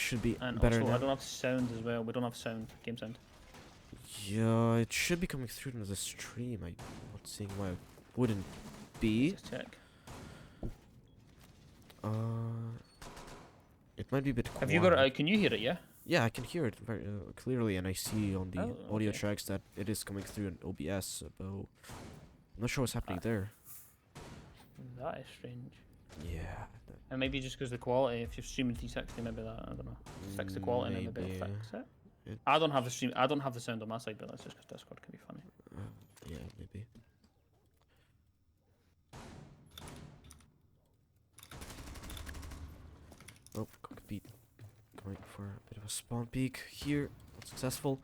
should be And better also, now. I don't have sound as well. We don't have sound, game sound. Yeah, it should be coming through to the stream. I'm not seeing why it wouldn't be. Just check. It might be a bit quiet. Have you got it? Can you hear it? Yeah. Yeah, I can hear it very clearly, and I see on the audio okay. tracks that it is coming through in OBS. But I'm not sure what's happening there. That is strange. Yeah. And maybe just because the quality, if you're streaming 360, maybe that, I don't know. Fix the quality and maybe it'll fix it. I don't have the stream. I don't have the sound on my side, but that's just because Discord can be funny. Yeah, maybe. Oh, Cockbeat going for a bit of a spawn peek here. Not successful.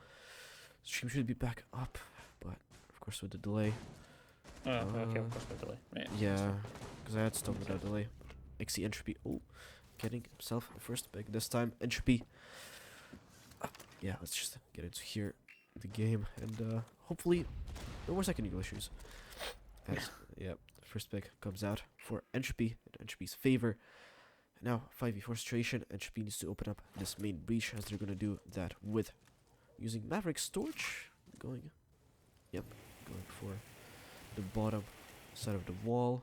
Stream should be back up, but of course with the delay. Oh, okay, of course with delay. Right. Yeah, because I had stuff without delay. XC Entropy. Oh, getting himself a first pick this time. Entropy. Yeah, let's just get into here the game and hopefully no more second eagle issues. As, yeah, first pick comes out for Entropy in Entropy's favor. Now 5v4 situation. Entropy needs to open up this main breach as they're gonna do that with using Maverick's torch. Going for the bottom side of the wall.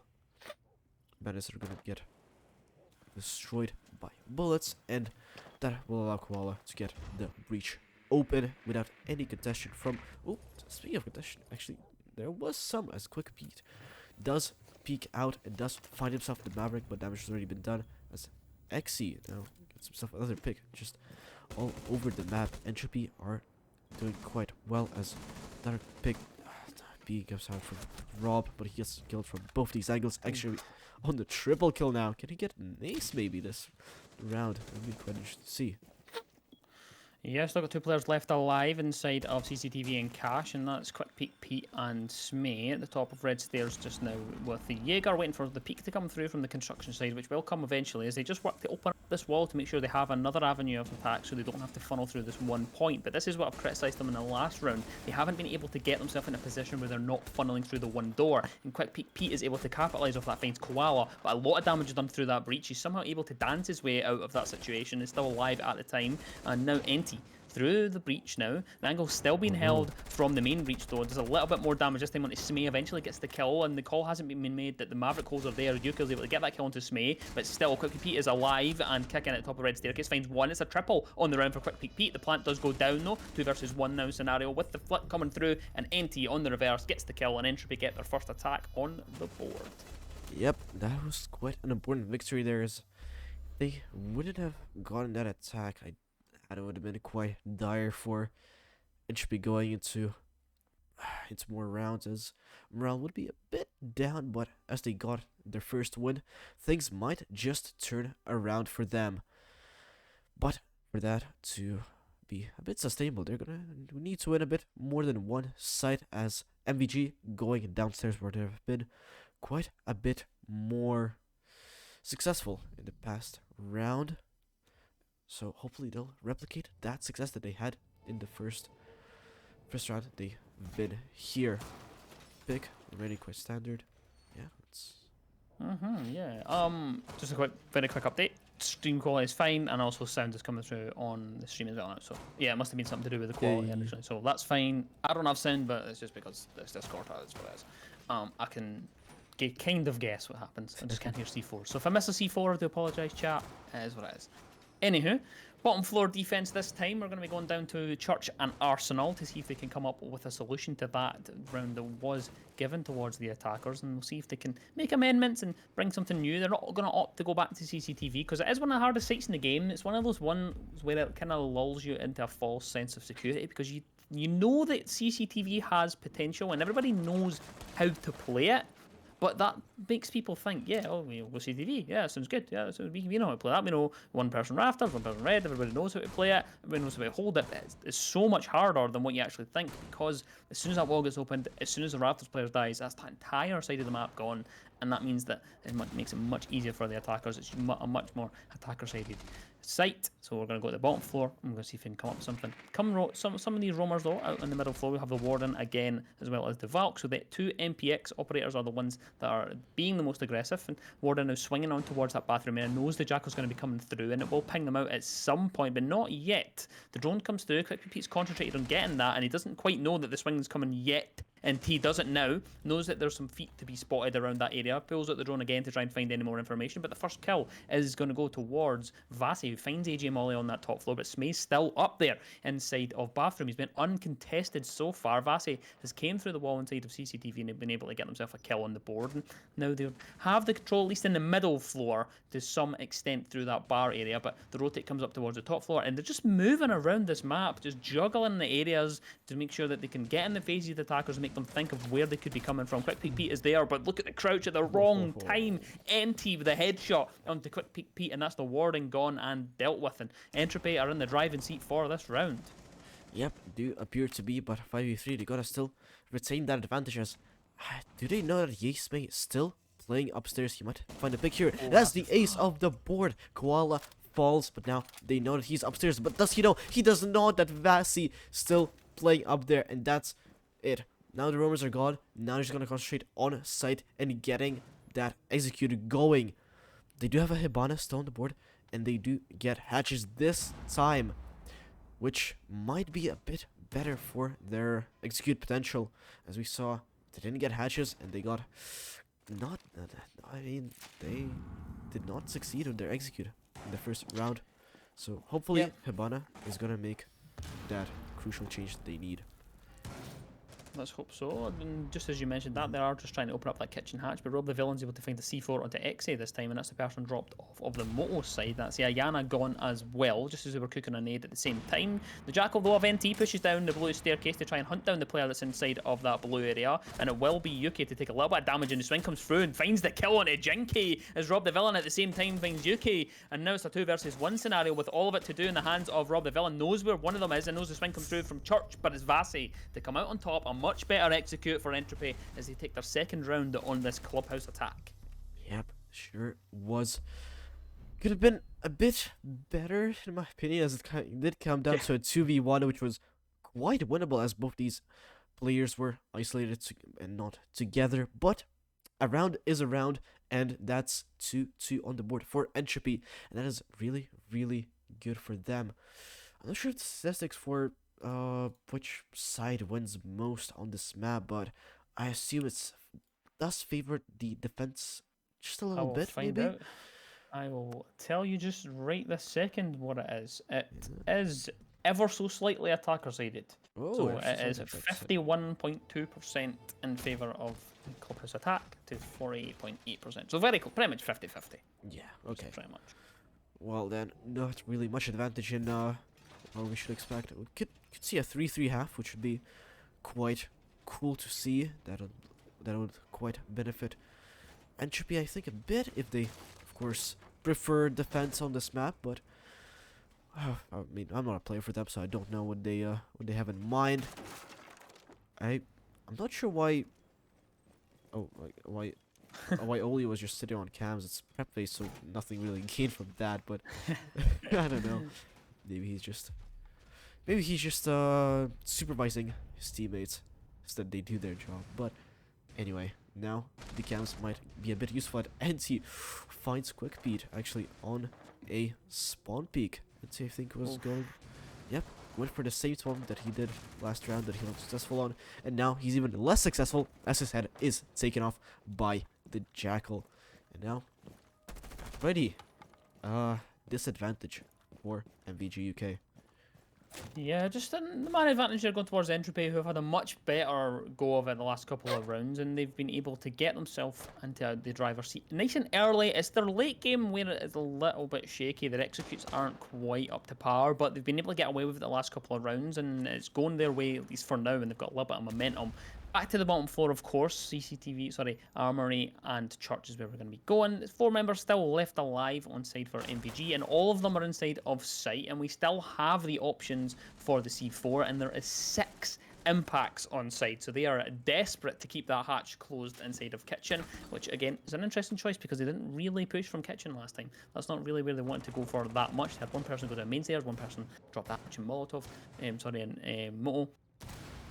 Bandits are gonna get destroyed by bullets, and that will allow Koala to get the breach open without any contention from... Oh, speaking of contention, actually, there was some as Quick Pete does peek out and does find himself the Maverick, but damage has already been done as XC now gets himself another pick just all over the map. Entropy are doing quite well as another pick. B comes out from Rob, but he gets killed from both these angles. Actually, on the triple kill now. Can he get an ace maybe this round? That'd be quite interesting to see. Yeah, still got 2 players left alive inside of CCTV and Cash, and that's Quick Peek Pete and Smee at the top of Red Stairs just now with the Jaeger waiting for the peak to come through from the construction side, which will come eventually as they just work to open up this wall to make sure they have another avenue of attack so they don't have to funnel through this one point. But this is what I've criticised them in the last round. They haven't been able to get themselves in a position where they're not funneling through the one door, and Quick Peek Pete is able to capitalise off that, finds Koala, but a lot of damage is done through that breach. He's somehow able to dance his way out of that situation. He's still alive at the time, and now Enti through the breach now. The angle's still being held from the main breach though. There's a little bit more damage this time onto Smee. Eventually gets the kill, and the call hasn't been made that the Maverick holes are there. Yuka's able to get that kill onto Smee, but still Quick Peek Pete is alive and kicking at the top of Red Staircase. Finds one. It's a triple on the round for Quick Peek Pete. The plant does go down though. 2 versus 1 now scenario with the flip coming through, and Enti on the reverse gets the kill, and Entropy get their first attack on the board. Yep, that was quite an important victory there. As they wouldn't have gotten that attack, it would have been quite dire for Entropy going into more rounds, as morale would be a bit down, but as they got their first win, things might just turn around for them. But for that to be a bit sustainable, they're gonna need to win a bit more than one site, as MVG going downstairs where they've been quite a bit more successful in the past round. So hopefully they'll replicate that success that they had in the first round. They've been here. Pick already quite standard. Yeah, it's just a very quick update. Stream quality is fine, and also sound is coming through on the stream as well now. So yeah, it must have been something to do with the quality initially. So that's fine. I don't have sound, but it's just because this Discord has what it is. I can kind of guess what happens. I just can't hear C4. So if I miss a C4, I do apologise, chat. It is what it is. Anywho, bottom floor defense this time. We're going to be going down to Church and Arsenal to see if they can come up with a solution to that round that was given towards the attackers, and we'll see if they can make amendments and bring something new. They're not going to opt to go back to CCTV because it is one of the hardest sites in the game. It's one of those ones where it kind of lulls you into a false sense of security because you know that CCTV has potential and everybody knows how to play it. But that makes people think, yeah, oh, we'll go CCTV. Yeah, sounds good. Yeah, so we know how to play that. We know one person rafters, one person red. Everybody knows how to play it. Everybody knows how to hold it. It's so much harder than what you actually think, because as soon as that wall gets opened, as soon as the rafters player dies, that's the entire side of the map gone, and that means that it makes it much easier for the attackers. It's a much more attacker-sided site. So we're going to go to the bottom floor. I'm going to see if we can come up with something. Some of these roamers, though, out in the middle floor, we have the Warden again, as well as the Valk. So the two MPX operators are the ones that are being the most aggressive. And Warden is swinging on towards that bathroom area, knows the Jackal's going to be coming through, and it will ping them out at some point, but not yet. The drone comes through. Quick Pete's concentrated on getting that, and he doesn't quite know that the swing's coming yet. And he doesn't now, knows that there's some feet to be spotted around that area, pulls out the drone again to try and find any more information, but the first kill is going to go towards Vasi, who finds AJ Molly on that top floor, but Smay's still up there inside of bathroom. He's been uncontested so far. Vasi has came through the wall inside of CCTV and been able to get himself a kill on the board, and now they have the control, at least in the middle floor, to some extent through that bar area, but the rotate comes up towards the top floor, and they're just moving around this map, just juggling the areas to make sure that they can get in the faces of the attackers and make them think of where they could be coming from. Quick Peek Pete is there, but look at the crouch at the wrong time. Empty with a headshot onto Quick Peek Pete, and that's the Warden gone and dealt with. And Entropy are in the driving seat for this round. Yep, do appear to be, but 5v3, they gotta still retain that advantage as... do they know that Yesme is still playing upstairs? He might find a pick here. That's the ace of the board. Koala falls, but now they know that he's upstairs. But does he know? He doesn't know that Vasi still playing up there, and that's it. Now the roamers are gone. Now they're just gonna concentrate on site and getting that executed going. They do have a Hibana still on the board, and they do get hatches this time, which might be a bit better for their execute potential. As we saw, they didn't get hatches, and they got not. I mean, they did not succeed with their execute in the first round. So hopefully, Hibana is gonna make that crucial change that they need. Let's hope so. And just as you mentioned that, they are just trying to open up that kitchen hatch, but Rob the Villain's able to find the C4 onto XA this time, and that's the person dropped off of the Moto side. That's the Ayana gone as well, just as they were cooking a nade at the same time. The Jackal, though, of NT pushes down the blue staircase to try and hunt down the player that's inside of that blue area, and it will be Yuki to take a little bit of damage, and the swing comes through and finds the kill on Jinky, as Rob the Villain at the same time finds Yuki, and now it's a 2 versus 1 scenario with all of it to do in the hands of Rob the Villain. Knows where one of them is and knows the swing comes through from Church, but it's Vasi to come out on top. A much better execute for Entropy as they take their second round on this clubhouse attack. Yep, sure was. Could have been a bit better in my opinion, as it did come down to a 2v1, which was quite winnable as both these players were isolated and not together. But a round is a round, and that's 2-2 on the board for Entropy, and that is really, really good for them. I'm not sure if the statistics for which side wins most on this map, but I assume it does favor the defense just a little bit, maybe. Out. I will tell you just right this second what it is. It is ever so slightly attacker sided. Oh, so it is 51.2% in favor of clubhouse attack to 48.8%. So very pretty much 50-50. Yeah, okay. Pretty much. Well then, not really much advantage in well, we should expect. We could see a 3-3 half, which would be quite cool to see. That would quite benefit Entropy, I think, a bit if they, of course, prefer defense on this map. But I mean, I'm not a player for them, so I don't know what they have in mind. I'm not sure why. Oh, why Oli was just sitting on cams. It's prep phase, so nothing really gained from that. But I don't know. Maybe he's just supervising his teammates so that they do their job. But anyway, now the cams might be a bit useful. And he finds Quick Pete actually on a spawn peak. Let's see, I think it was going. Yep, went for the same spawn that he did last round that he was successful on, and now he's even less successful as his head is taken off by the Jackal. And now, ready, disadvantage for MVG UK. Yeah, just the man advantage they're going towards Entropy, who have had a much better go of it the last couple of rounds, and they've been able to get themselves into the driver's seat nice and early. It's their late game where it is a little bit shaky. Their executes aren't quite up to par, but they've been able to get away with it the last couple of rounds, and it's going their way, at least for now, and they've got a little bit of momentum. Back to the bottom floor, of course, Armory and Church is where we're going to be going. There's 4 members still left alive on side for MVG, and all of them are inside of sight, and we still have the options for the C4, and there is 6 impacts on side. So they are desperate to keep that hatch closed inside of kitchen, which again is an interesting choice because they didn't really push from kitchen last time. That's not really where they wanted to go for that much. They had one person go to main stairs, one person drop that hatch in Molotov, and Moto.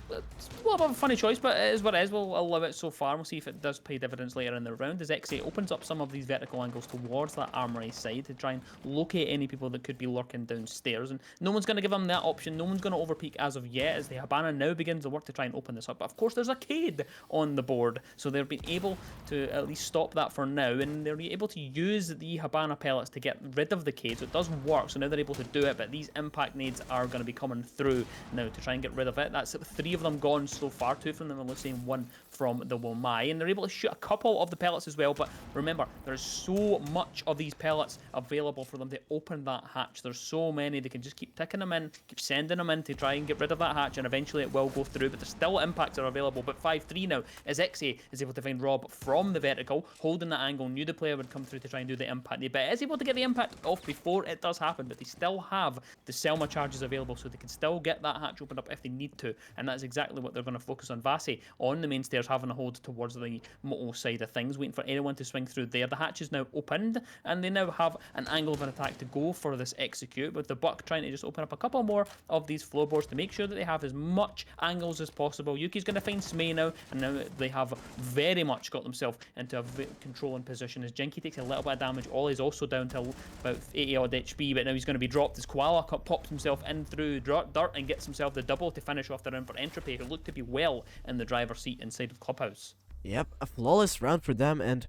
It's a little bit of a funny choice, but it is what it is. We'll allow it so far. We'll see if it does pay dividends later in the round. As ESA opens up some of these vertical angles towards that armory side to try and locate any people that could be lurking downstairs. And no one's going to give them that option. No one's going to overpeak as of yet, as the Habana now begins the work to try and open this up. But of course, there's a Cade on the board, so they've been able to at least stop that for now. And they're able to use the Habana pellets to get rid of the Cade, so it does work. So now they're able to do it, but these impact nades are going to be coming through now to try and get rid of it. That's 3 of them gone so far. 2 from them are losing, 1 from the Womai, and they're able to shoot a couple of the pellets as well. But remember, there's so much of these pellets available for them to open that hatch. There's so many, they can just keep ticking them in, keep sending them in to try and get rid of that hatch, and eventually it will go through. But there's still impacts that are available. But 5-3 now, as ESA is able to find Rob from the vertical, holding that angle, knew the player would come through to try and do the impact, but is able to get the impact off before it does happen. But they still have the Selma charges available, so they can still get that hatch opened up if they need to, and that's exactly what they're going to focus on. Vasi on the main stairs, having a hold towards the Moto side of things, waiting for anyone to swing through there. The hatch is now opened, and they now have an angle of an attack to go for this execute, with the Buck trying to just open up a couple more of these floorboards to make sure that they have as much angles as possible. Yuki's going to find Smay now, and now they have very much got themselves into a controlling position as Jinky takes a little bit of damage. Ollie's also down to about 80 odd HP, but now he's going to be dropped as Koala pops himself in through dirt and gets himself the double to finish off the round for Entropy, who look to be well in the driver's seat inside of Clubhouse. Yep, a flawless round for them, and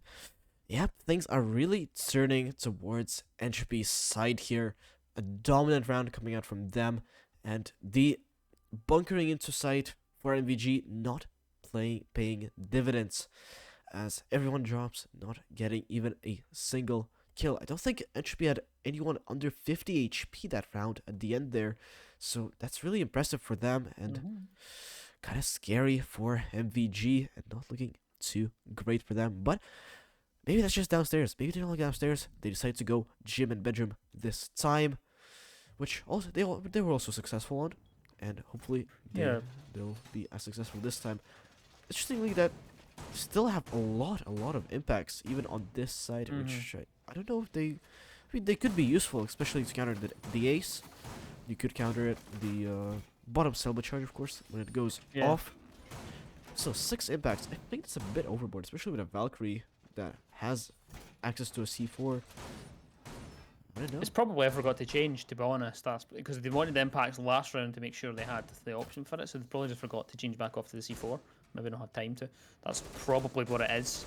yep, things are really turning towards Entropy's side here. A dominant round coming out from them, and the bunkering into site for MVG not paying dividends, as everyone drops, not getting even a single kill. I don't think Entropy had anyone under 50 HP that round at the end there, so that's really impressive for them, and kind of scary for MVG, and not looking too great for them. But maybe that's just downstairs. Maybe they don't look downstairs. They decide to go gym and bedroom this time, which also they were also successful on, and hopefully they'll be as successful this time. Interestingly, that still have a lot of impacts even on this side, which I don't know if they. I mean, they could be useful, especially to counter the ace. You could counter it the bottom Selma charge, of course, when it goes off. So 6 impacts. I think it's a bit overboard, especially with a Valkyrie that has access to a C4. I don't know. It's probably I forgot to change, to be honest. That's because they wanted the impacts last round to make sure they had the option for it, so they probably just forgot to change back off to the C4. Maybe don't have time to. That's probably what it is.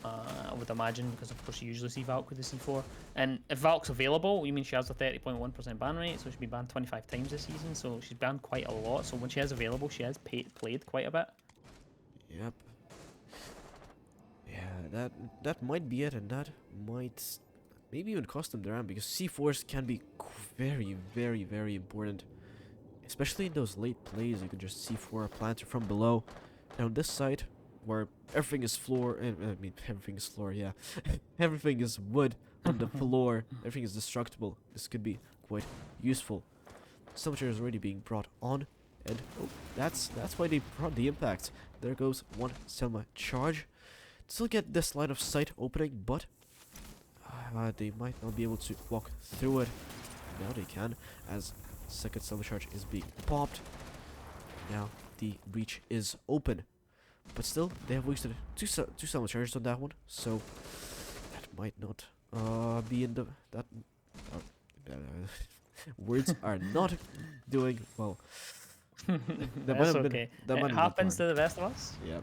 I would imagine, because of course you usually see Valk with the C4. And if Valk's available, you mean she has a 30.1% ban rate, so she's been banned 25 times this season, so she's banned quite a lot. So when she is available, she has played quite a bit. Yep. Yeah, that might be it, and that might maybe even cost them the round, because C4s can be very important, especially in those late plays. You can just C4 a planter from below. Now on this side, where everything is floor, I mean everything is floor, yeah, everything is wood on the floor, everything is destructible. This could be quite useful. Summoner is already being brought on, and that's why they brought the impact. There goes one Selma charge. Still get this line of sight opening, but they might not be able to walk through it. Now they can, as second Selma charge is being popped. Now the breach is open, but still they have wasted two Selma charges on that one, so that might not be in the words are not doing well. That's okay. It happens to the best of us. Yeah.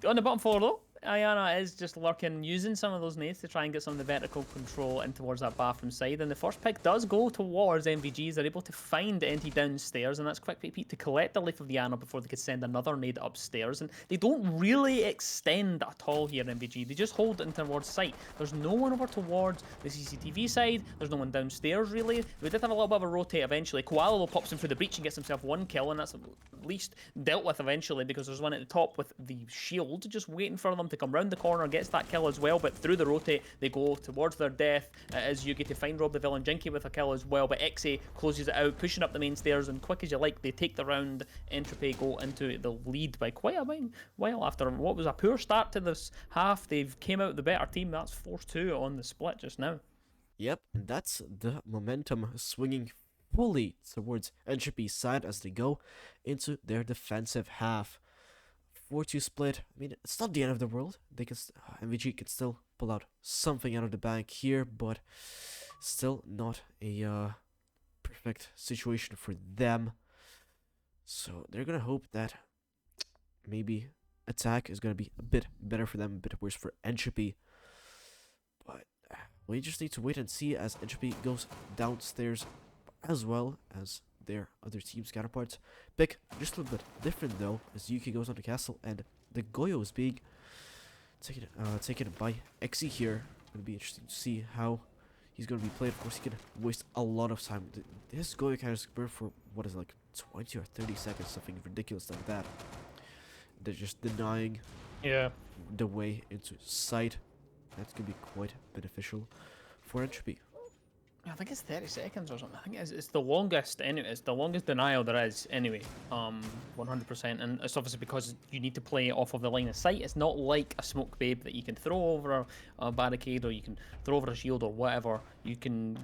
On the bottom floor though, Ayana is just lurking, using some of those nades to try and get some of the vertical control in towards that bathroom side. And the first pick does go towards MVGs. They're able to find NT downstairs, and that's quick pick Pete to collect the leaf of the Ana before they could send another nade upstairs. And they don't really extend at all here, MVG. They just hold it towards sight. There's no one over towards the CCTV side. There's no one downstairs really. We did have a little bit of a rotate eventually. Koala pops in through the breach and gets himself 1 kill, and that's at least dealt with eventually, because there's one at the top with the shield just waiting for them to come round the corner, gets that kill as well, but through the rotate, they go towards their death. As you get to find Rob the Villain, Jinky with a kill as well, but ESA closes it out, pushing up the main stairs, and quick as you like, they take the round. Entropy go into the lead by quite a while after what was a poor start to this half. They've came out the better team. That's 4-2 on the split just now. Yep, and that's the momentum swinging fully towards Entropy's side as they go into their defensive half. 4-2 split. I mean, it's not the end of the world. They can MVG can still pull out something out of the bag here, but still not a perfect situation for them. So they're gonna hope that maybe attack is gonna be a bit better for them, a bit worse for Entropy. But we just need to wait and see as Entropy goes downstairs, as well as their other team's counterparts. Pick just a little bit different though, as Yuki goes on the castle and the Goyo is being taken by Exy here. It'll be interesting to see how he's going to be played. Of course, he can waste a lot of time. This Goyo can burn for what is like 20 or 30 seconds, something ridiculous like that. They're just denying the way into sight. That's going to be quite beneficial for Entropy. I think it's 30 seconds or something. I think it's the longest anyway. It's the longest denial there is anyway. 100%, and it's obviously because you need to play off of the line of sight. It's not like a smoke babe that you can throw over a barricade or you can throw over a shield or whatever. You can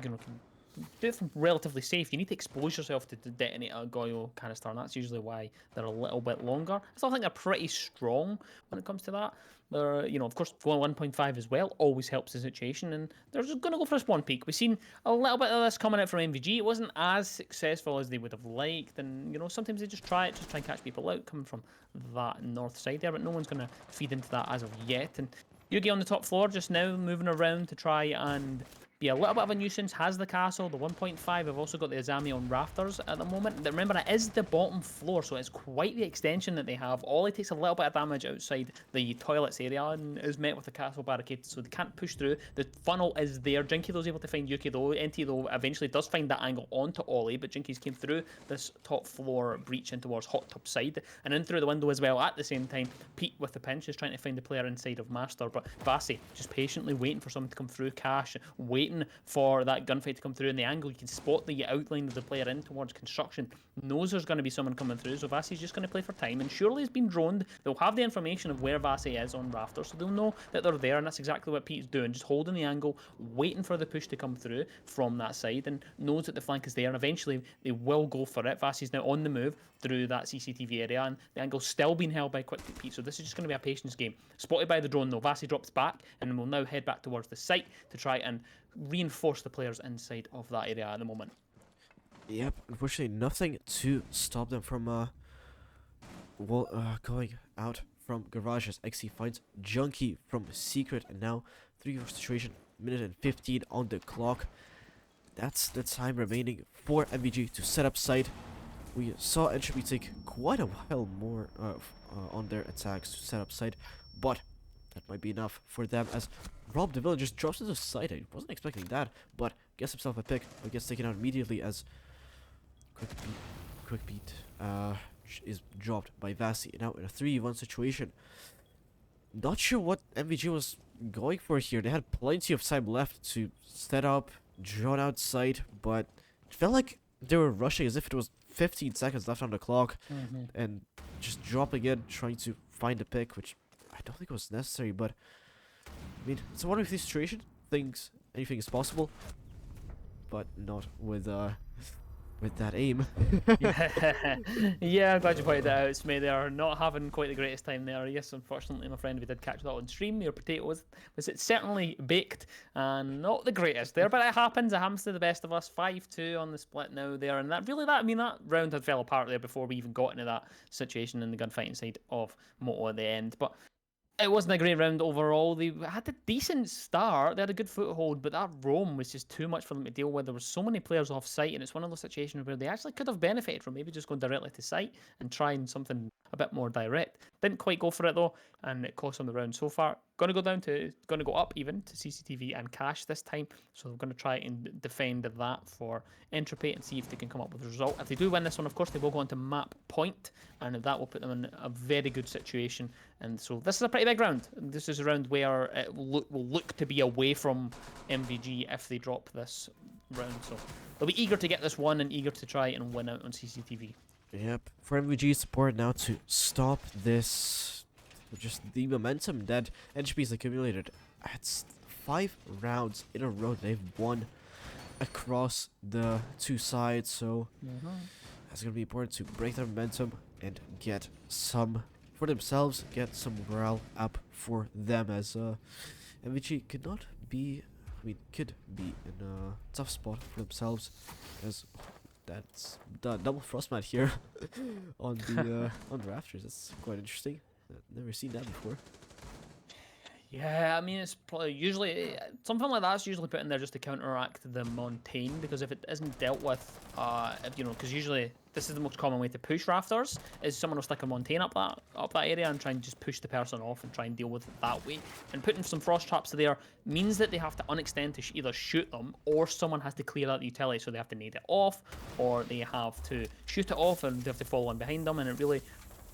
do it from relatively safe. You need to expose yourself to detonate a Goyo canister, and that's usually why they're a little bit longer. I still think they're pretty strong when it comes to that. They're, of course, going 1.5 as well always helps the situation, and they're just going to go for a spawn peak. We've seen a little bit of this coming out from MVG. It wasn't as successful as they would have liked, and sometimes they just try and catch people out coming from that north side there, but no one's going to feed into that as of yet. And Yugi on the top floor just now moving around to try and be a little bit of a nuisance. Has the castle, the 1.5. I've also got the Azami on rafters at the moment. Remember, it is the bottom floor, so it's quite the extension that they have. Ollie takes a little bit of damage outside the toilets area and is met with the castle barricade, so they can't push through. The funnel is there. Jinky though is able to find Yuki though. NT though eventually does find that angle onto Ollie, but Jinky's came through this top floor breach in towards hot tub side and in through the window as well at the same time. Pete with the pinch is trying to find the player inside of Master, but Vasi just patiently waiting for someone to come through. Cash waiting for that gunfight to come through in the angle. You can spot the outline of the player in towards construction. Knows there's going to be someone coming through, so Vasi's just going to play for time, and surely he's been droned. They'll have the information of where Vasi is on rafters, so they'll know that they're there, and that's exactly what Pete's doing, just holding the angle, waiting for the push to come through from that side, and knows that the flank is there, and eventually they will go for it. Vasi's now on the move through that CCTV area, and the angle's still being held by Quick Pete, so this is just going to be a patience game. Spotted by the drone though, Vasi drops back, and will now head back towards the site to try and reinforce the players inside of that area at the moment. Yep, unfortunately nothing to stop them from going out from garage as XC finds Junkie from Secret, and now 3-4 situation, minute and 15 on the clock. That's the time remaining for MVG to set up site. We saw Entropy take quite a while more on their attacks to set up site, but that might be enough for them as Rob the Villain just drops into sight. I wasn't expecting that, but gets himself a pick, but gets taken out immediately as Quick Beat is dropped by Vasi. Now in a 3v1 situation. Not sure what MVG was going for here. They had plenty of time left to set up, drawn out sight, but it felt like they were rushing as if it was 15 seconds left on the clock, and just dropping in, trying to find a pick, which I don't think was necessary, but I mean, it's a 1v3 situation. Anything is possible, but not with that aim. Yeah, I'm glad you pointed that out. It's me. They are not having quite the greatest time there. Yes, unfortunately, my friend, we did catch that on stream. Your potato was it certainly baked and not the greatest there, but it happens. It happens to the best of us. 5-2 on the split now there, and that round had fell apart there before we even got into that situation in the gunfighting side of Moto at the end, but. It wasn't a great round overall. They had a decent start. They had a good foothold, but that roam was just too much for them to deal with. There were so many players off site, and it's one of those situations where they actually could have benefited from maybe just going directly to site and trying something a bit more direct. Didn't quite go for it though, and it cost them the round so far. Going to go up even to CCTV and Cash this time. So we're going to try and defend that for Entropy and see if they can come up with a result. If they do win this one, of course, they will go on to map point, and that will put them in a very good situation. And so this is a pretty big round. This is a round where it will look to be away from MVG if they drop this round. So they'll be eager to get this one and eager to try and win out on CCTV. Yep. For MVG support now to stop this, just the momentum that Entropy's accumulated. It's 5 rounds in a row they've won across the 2 sides, so it's going to be important to break their momentum and get some for themselves, get some morale up for them, as MVG could not be, could be in a tough spot for themselves, as that's the double frostbite here on the rafters. That's quite interesting. I've never seen that before. Yeah, I mean, it's probably usually something like that's usually put in there just to counteract the Montaigne, because if it isn't dealt with, because usually this is the most common way to push rafters, is someone will stick a Montaigne up that area and try and just push the person off and try and deal with it that way. And putting some frost traps there means that they have to unextend to either shoot them, or someone has to clear out the utility, so they have to nade it off, or they have to shoot it off and they have to fall in behind them, and it really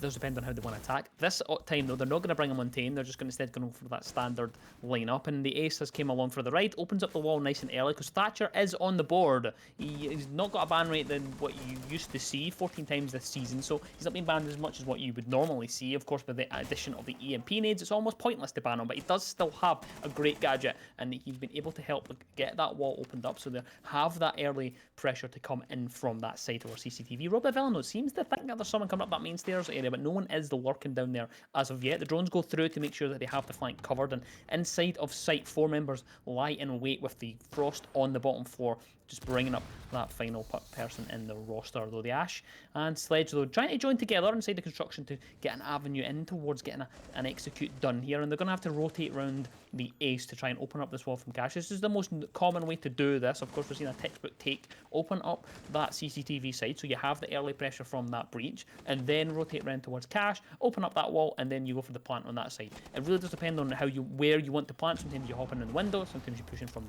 does depend on how they want to attack. This time though, they're not going to bring a Montaigne, they're just instead going for that standard lineup, and the Ace has came along for the ride, opens up the wall nice and early, because Thatcher is on the board. He's not got a ban rate than what you used to see 14 times this season, so he's not been banned as much as what you would normally see. Of course, with the addition of the EMP nades, it's almost pointless to ban him, but he does still have a great gadget, and he's been able to help get that wall opened up, so they have that early pressure to come in from that side of our CCTV. Rob Villano seems to think that there's someone coming up that main stairs area, but no one is lurking down there as of yet. The drones go through to make sure that they have the flank covered, and inside of sight, 4 members lie in wait with the frost on the bottom floor, just bringing up that final person in the roster. Though the Ash and Sledge, though, trying to join together inside the construction to get an avenue in towards getting an execute done here, and they're going to have to rotate around the Ace to try and open up this wall from Cash. This is the most common way to do this. Of course, we've seen a textbook take, open up that CCTV side, so you have the early pressure from that breach, and then rotate around towards Cash, open up that wall, and then you go for the plant on that side. It really does depend on where you want to plant. Sometimes you hop in the window, sometimes you push in from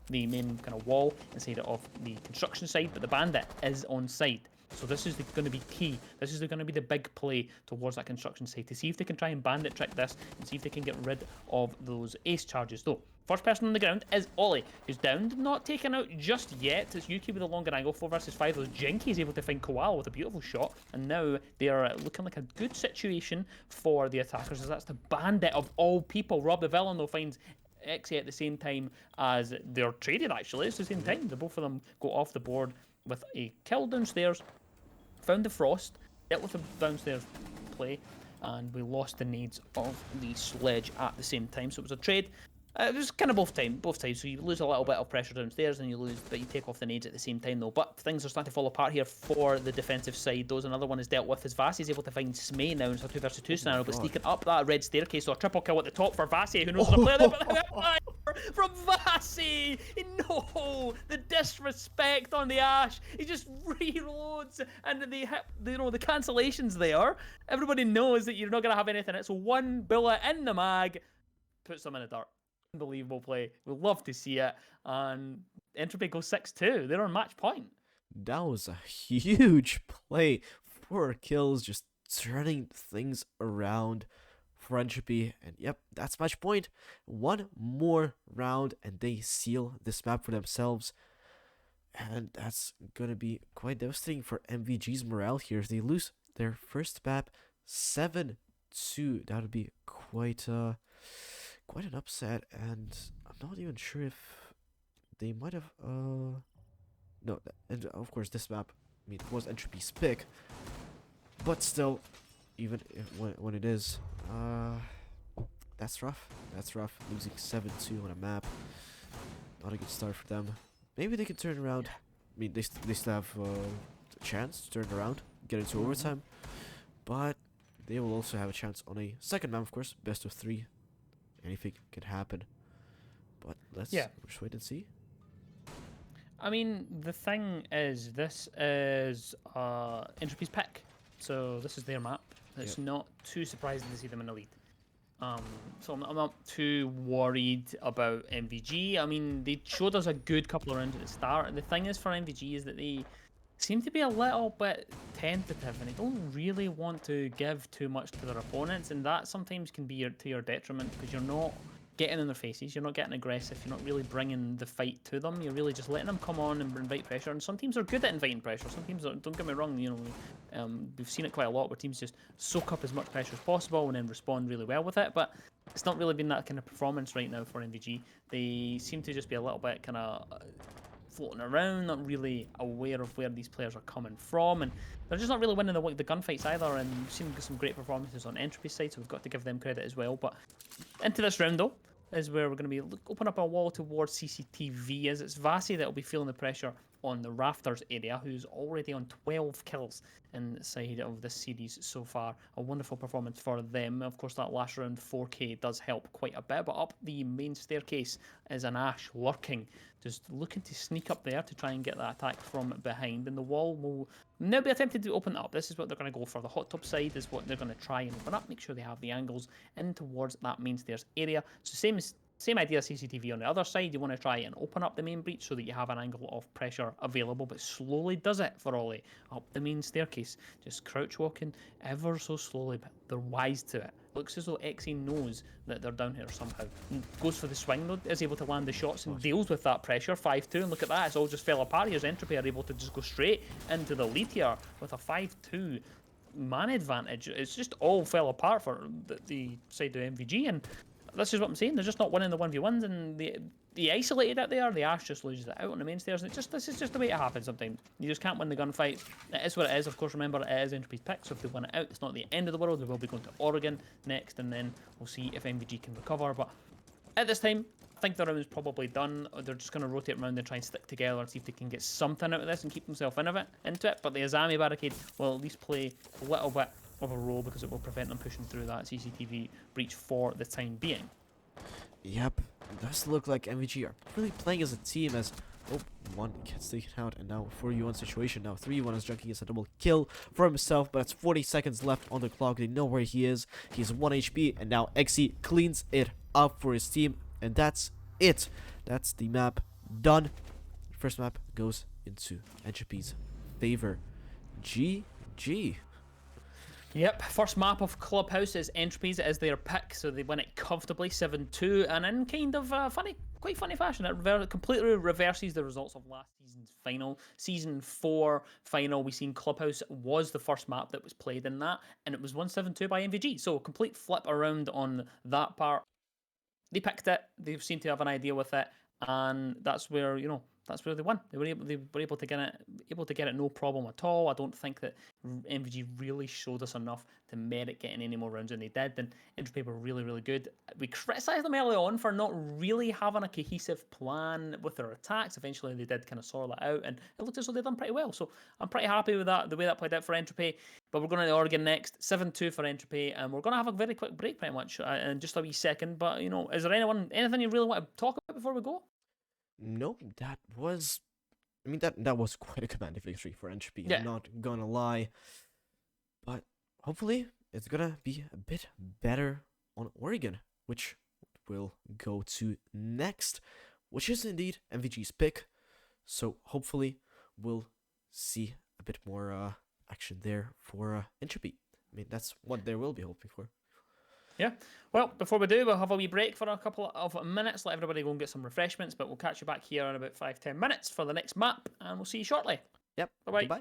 the main kind of wall inside of the construction side, but the bandit is on site. So this is going to be key. This is going to be the big play towards that construction site, to see if they can try and bandit trick this and see if they can get rid of those Ace charges. Though, first person on the ground is Ollie, who's downed, not taken out just yet. It's Yuki with a longer angle, 4 versus 5. Those Jinky is able to find Koala with a beautiful shot, and now they are looking like a good situation for the attackers, as that's the bandit of all people. Rob the Villain, though, finds Xe at the same time as they're traded, actually. It's the same time. The both of them go off the board with a kill downstairs. Found the frost, dealt with the downstairs play, and we lost the nades of the Sledge at the same time. So it was a trade. It was kind of both times. So you lose a little bit of pressure downstairs, and you take off the nades at the same time, though. But things are starting to fall apart here for the defensive side. Those another one is dealt with as Vasi is able to find Smay now in a 2 versus 2 scenario, but sneaking up that red staircase. So a triple kill at the top for Vasi, who knows the player there, but from Vasi! No, the disrespect on the Ash. He just reloads, and the cancellations there. Everybody knows that you're not gonna have anything. It's 1 bullet in the mag, puts them in the dirt. Unbelievable play. We'd love to see it. And Entropy goes 6-2. They're on match point. That was a huge play. 4 kills, just turning things around for Entropy. And yep, that's match point. 1 more round and they seal this map for themselves. And that's going to be quite devastating for MVG's morale here. If they lose their first map 7-2, that would be quite an upset, and I'm not even sure if they might have no, and of course this map, it was Entropy's pick, but still, even if, when it is, that's rough. Losing 7-2 on a map, not a good start for them. Maybe they can turn around. I mean, they still have a chance to turn around, get into overtime, but they will also have a chance on a second map, of course, best of 3. Anything can happen, but let's just wait and see. I mean, the thing is, this is Entropy's pick, so this is their map. It's not too surprising to see them in the lead. So I'm not too worried about MVG. I mean, they showed us a good couple of rounds at the start. And the thing is for MVG is that they seem to be a little bit tentative and they don't really want to give too much to their opponents. And that sometimes can be to your detriment because you're not getting in their faces, you're not getting aggressive, you're not really bringing the fight to them, you're really just letting them come on and invite pressure. And some teams are good at inviting pressure, some teams are, don't get me wrong, we've seen it quite a lot where teams just soak up as much pressure as possible and then respond really well with it, but it's not really been that kind of performance right now for MVG. They seem to just be a little bit kind of floating around, not really aware of where these players are coming from, and they're just not really winning the gunfights either. And we've seen some great performances on Entropy's side, so we've got to give them credit as well. But into this round though is where we're going to be open up a wall towards CCTV, as it's Vasi that will be feeling the pressure on the Rafters area, who's already on 12 kills inside of this series so far. A wonderful performance for them. Of course, that last round 4K does help quite a bit, but up the main staircase is an Ash lurking, just looking to sneak up there to try and get that attack from behind, and the wall will now be attempted to open up. This is what they're going to go for. The hot top side is what they're going to try and open up, make sure they have the angles in towards that main stairs area. So same idea as CCTV on the other side. You want to try and open up the main breach so that you have an angle of pressure available, but slowly does it for Ollie up the main staircase. Just crouch walking ever so slowly, but they're wise to it. Looks as though XE knows that they're down here somehow. Goes for the swing though, is able to land the shots and deals with that pressure. 5-2, and look at that, it's all just fell apart. Here's Entropy are able to just go straight into the lead here with a 5-2 man advantage. It's just all fell apart for the side of MVG, and this is what I'm saying. They're just not winning the 1v1s, and they isolated it there. The Ash just loses it out on the main stairs, and this is just the way it happens sometimes. You just can't win the gunfight. It is what it is. Of course, remember, it is Entropy's pick, so if they win it out, it's not the end of the world. They will be going to Oregon next, and then we'll see if MVG can recover. But at this time, I think the round is probably done. They're just going to rotate around and try and stick together and see if they can get something out of this and keep themselves into it. But the Azami barricade will at least play a little bit of a role because it will prevent them pushing through that CCTV breach for the time being. Yep, it does look like MVG are really playing as a team, as one gets taken out, and now 4v1 situation. Now 3v1 is Junkie gets a double kill for himself, but it's 40 seconds left on the clock. They know where he is. He's 1 HP, and now XE cleans it up for his team, and that's it. That's the map done. First map goes into Entropy's favor. GG. Yep, first map of Clubhouse is Entropy's. It is their pick, so they win it comfortably, 7-2, and in kind of quite funny fashion. It completely reverses the results of last season's final. Season 4 final, we seen Clubhouse was the first map that was played in that, and it was won 7-2 by MVG. So a complete flip around on that part. They picked it. They seem to have an idea with it, and that's where that's where they won. They were able to get it no problem at all. I don't think that MVG really showed us enough to merit getting any more rounds than they did. And Entropy were really, really good. We criticised them early on for not really having a cohesive plan with their attacks. Eventually, they did kind of sort that out, and it looked as though they'd done pretty well. So I'm pretty happy with that, the way that played out for Entropy. But we're going to Oregon next, 7-2 for Entropy, and we're going to have a very quick break pretty much in just a wee second. But is there anything you really want to talk about before we go? No, that was quite a commanding victory for Entropy. Yeah. I'm not gonna lie, but hopefully it's gonna be a bit better on Oregon, which we'll go to next, which is indeed MVG's pick. So hopefully we'll see a bit more action there for Entropy. I mean, that's what there will be hoping for. Yeah. Well, before we do, we'll have a wee break for a couple of minutes. Let everybody go and get some refreshments, but we'll catch you back here in about 5-10 minutes for the next map, and we'll see you shortly. Yep. Bye-bye. Bye.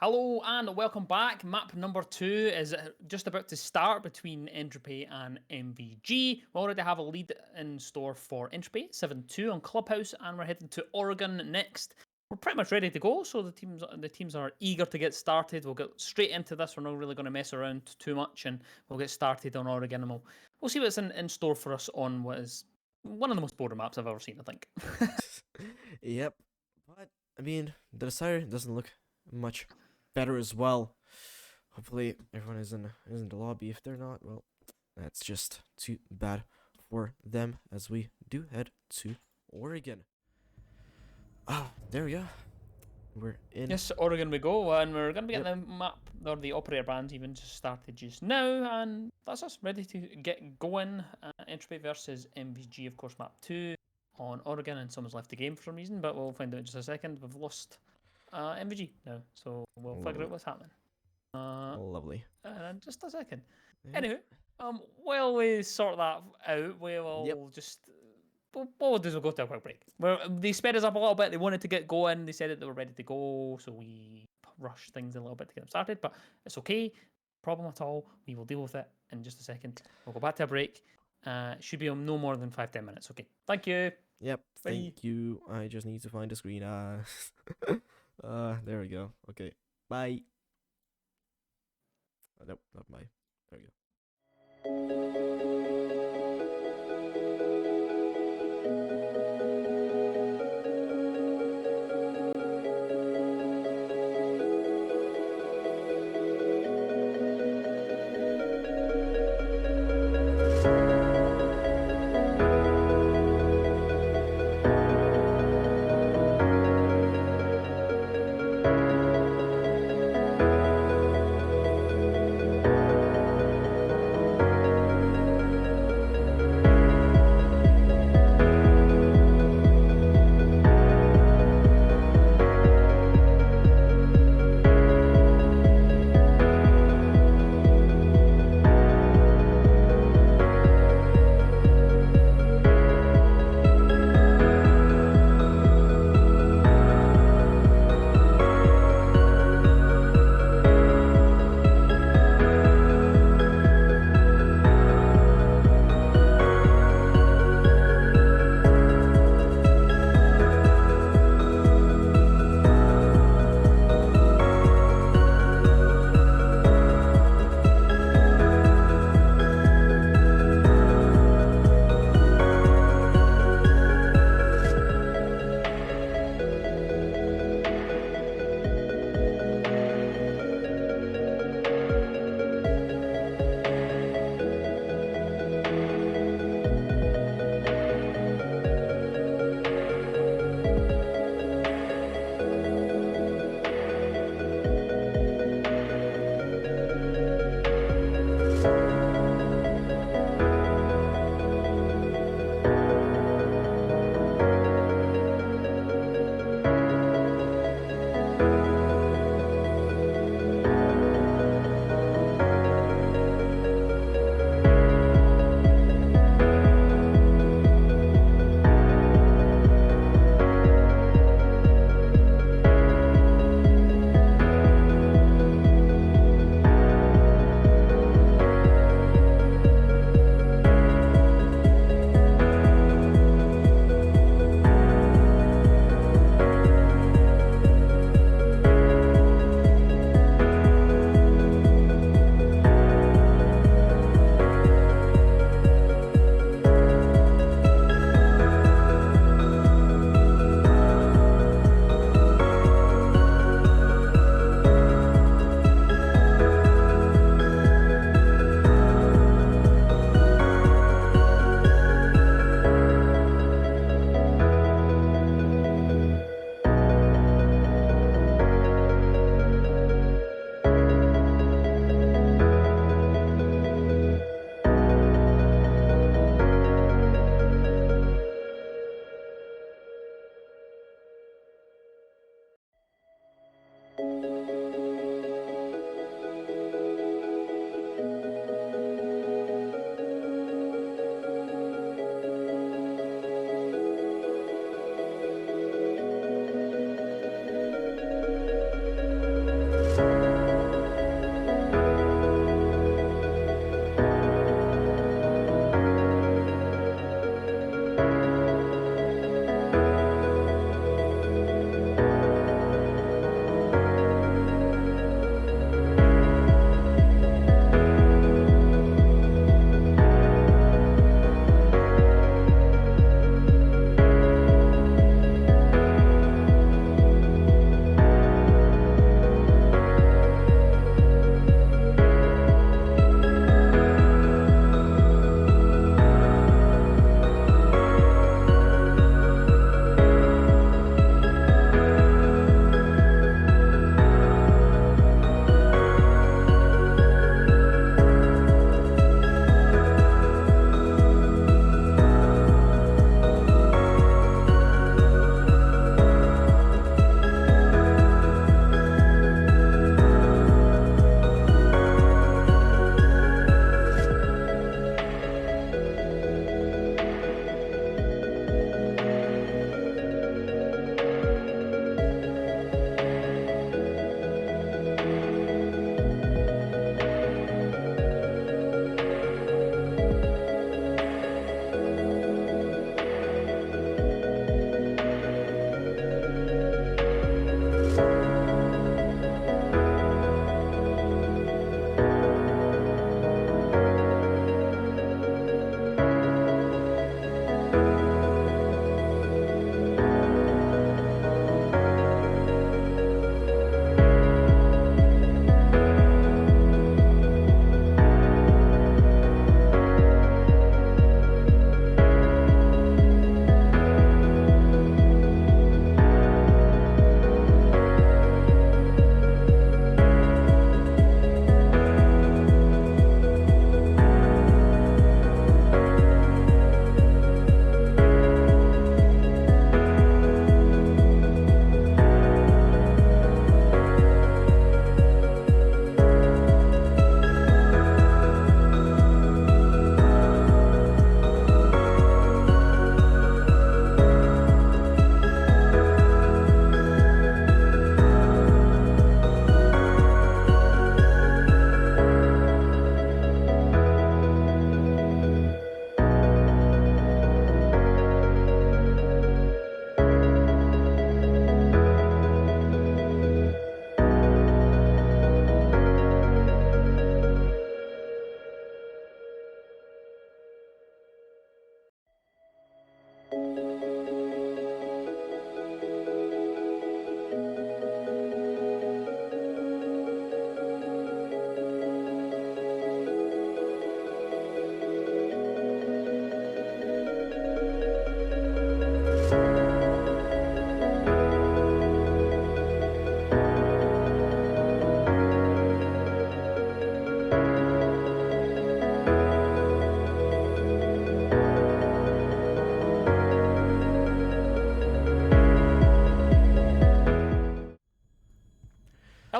Hello and welcome back. Map number 2 is just about to start between Entropy and MVG. We already have a lead in store for Entropy, 7-2 on Clubhouse, and we're heading to Oregon next. We're pretty much ready to go, so the teams are eager to get started. We'll get straight into this. We're not really going to mess around too much, and we'll get started on Oregon, and we'll see what's in store for us on what is one of the most boring maps I've ever seen, I think. Yep. But, I mean, the Decider doesn't look much better as well. Hopefully everyone is in the lobby. If they're not, well, that's just too bad for them as we do head to Oregon. Ah, there we go. We're in. Yes, Oregon we go, and we're going to be getting the map, or the operator bands even just started just now, and that's us, ready to get going. Entropy versus MVG, of course, map 2 on Oregon, and someone's left the game for some reason, but we'll find out in just a second. We've lost MVG now, so we'll figure out what's happening. Lovely. Just a second. Yeah. Anyway, while we sort that out, we will just... What we'll do is we'll go to a quick break. They sped us up a little bit. They wanted to get going. They said that they were ready to go, so we rushed things a little bit to get them started, but it's okay. Problem at all. We will deal with it in just a second. We'll go back to a break. Should be on no more than 5-10 minutes. Okay. Thank you. Yep. Bye. Thank you. I just need to find the screen. There we go. Okay. Bye. Nope, not bye. There we go.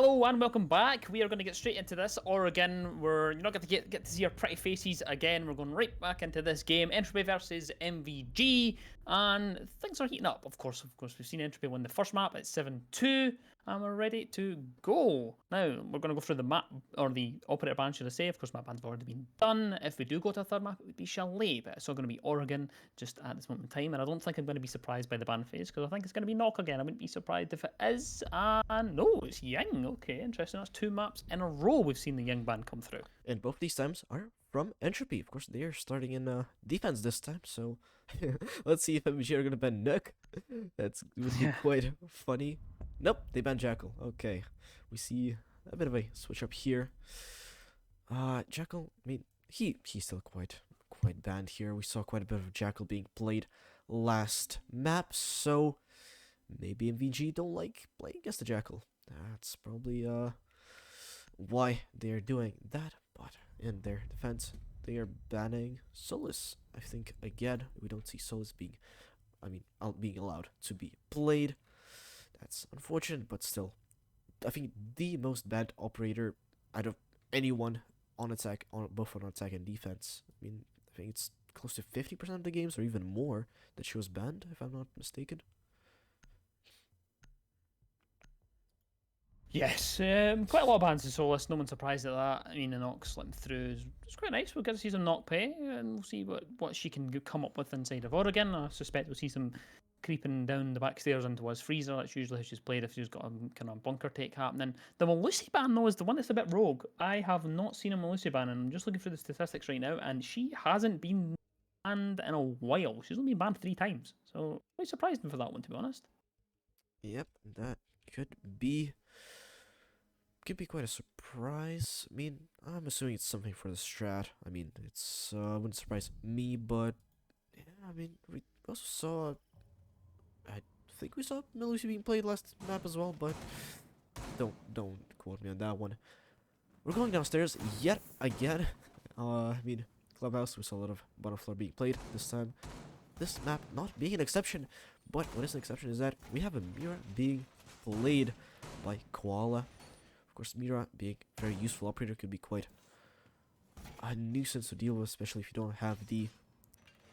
Hello and welcome back. We are going to get straight into this. Oregon, you're not going to get to see our pretty faces again. We're going right back into this game. Entropy versus MVG, and things are heating up. Of course, we've seen Entropy win the first map at 7-2, and we're ready to go. Now we're going to go through the map, or the operator ban, should I say? Of course, map bans have already been done. If we do go to a third map, it would be Chalet, but it's still going to be Oregon just at this moment in time. And I don't think I'm going to be surprised by the ban phase, because I think it's going to be Knock again. I wouldn't be surprised if it is. And no, it's Ying. Okay, interesting. That's 2 maps in a row we've seen the Ying ban come through. And both these times are from Entropy. Of course, they are starting in defense this time, so let's see if MVG are going to ban Nook. That's would be quite funny. Nope, they banned Jackal. Okay, we see a bit of a switch up here. Jackal, I mean, he's still quite banned here. We saw quite a bit of Jackal being played last map, so maybe MVG don't like playing against the Jackal. That's probably why they're doing that. But in their defense, they are banning Solus. I think again we don't see Solus being allowed to be played. That's unfortunate, but still, I think the most banned operator out of anyone on attack, both on attack and defense. I mean, I think it's close to 50% of the games, or even more, that she was banned, if I'm not mistaken. Yes, quite a lot of bans in Solus. No one's surprised at that. I mean, the knock slipping through is quite nice. We'll get to see some knock pay, and we'll see what she can come up with inside of Oregon. I suspect we'll see some creeping down the back stairs into his freezer. That's usually how she's played if she's got a kind of bunker take happening. The Melusi ban, though, is the one that's a bit rogue. I have not seen a Melusi ban, and I'm just looking through the statistics right now, and she hasn't been banned in a while. She's only been banned 3 times, so quite surprised for that one, to be honest. Yep, that could be quite a surprise. I mean, I'm assuming it's something for the strat. I mean, it's wouldn't surprise me, but yeah, I mean, we also saw, I think we saw Melusi being played last map as well, but don't quote me on that one. We're going downstairs yet again. I mean, Clubhouse, we saw a lot of bottom floor being played this time. This map not being an exception, but what is an exception is that we have a Mira being played by Koala. Of course, Mira being a very useful operator could be quite a nuisance to deal with, especially if you don't have the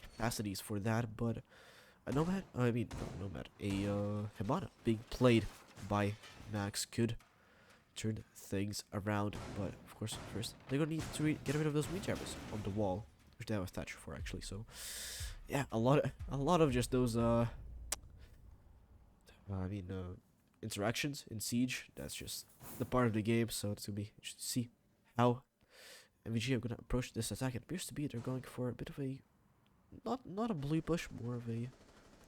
capacities for that. But a Nomad, Hibana being played by Max could turn things around. But of course, first they're gonna need to get rid of those meat jammers on the wall, which they have a Thatcher for actually. So yeah, a lot of just those interactions in Siege. That's just the part of the game, so it's gonna be interesting to see how MVG are gonna approach this attack. It appears to be they're going for a bit of a not a blue push, more of a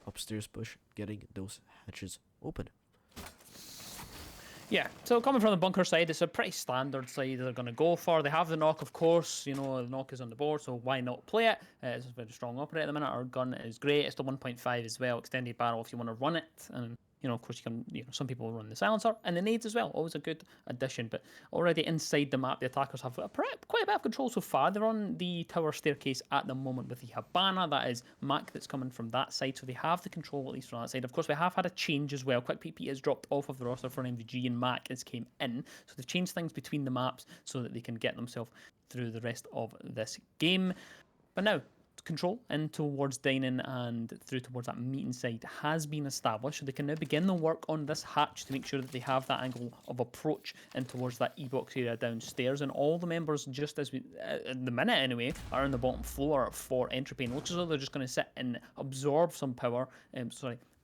upstairs push, getting those hatches open. Yeah, so coming from the bunker side, it's a pretty standard side they're going to go for. They have the knock, of course. You know, the knock is on the board, so why not play it? It's a very strong operator at the minute. Our gun is great. It's the 1.5 as well, extended barrel if you want to run it. And, you know, of course, some people run the silencer and the nades as well. Always a good addition. But already inside the map, the attackers have quite a bit of control so far. They're on the tower staircase at the moment with the Hibana. That is Mac that's coming from that side. So they have the control, at least from that side. Of course, we have had a change as well. Quick PP has dropped off of the roster for MVG, and Mac has came in. So they've changed things between the maps so that they can get themselves through the rest of this game. But now, control in towards dining and through towards that meeting side has been established, so they can now begin the work on this hatch to make sure that they have that angle of approach in towards that E-box area downstairs. And all the members, just as we at the minute anyway, are on the bottom floor for Entropy, and it looks as though they're just going to sit and absorb some power,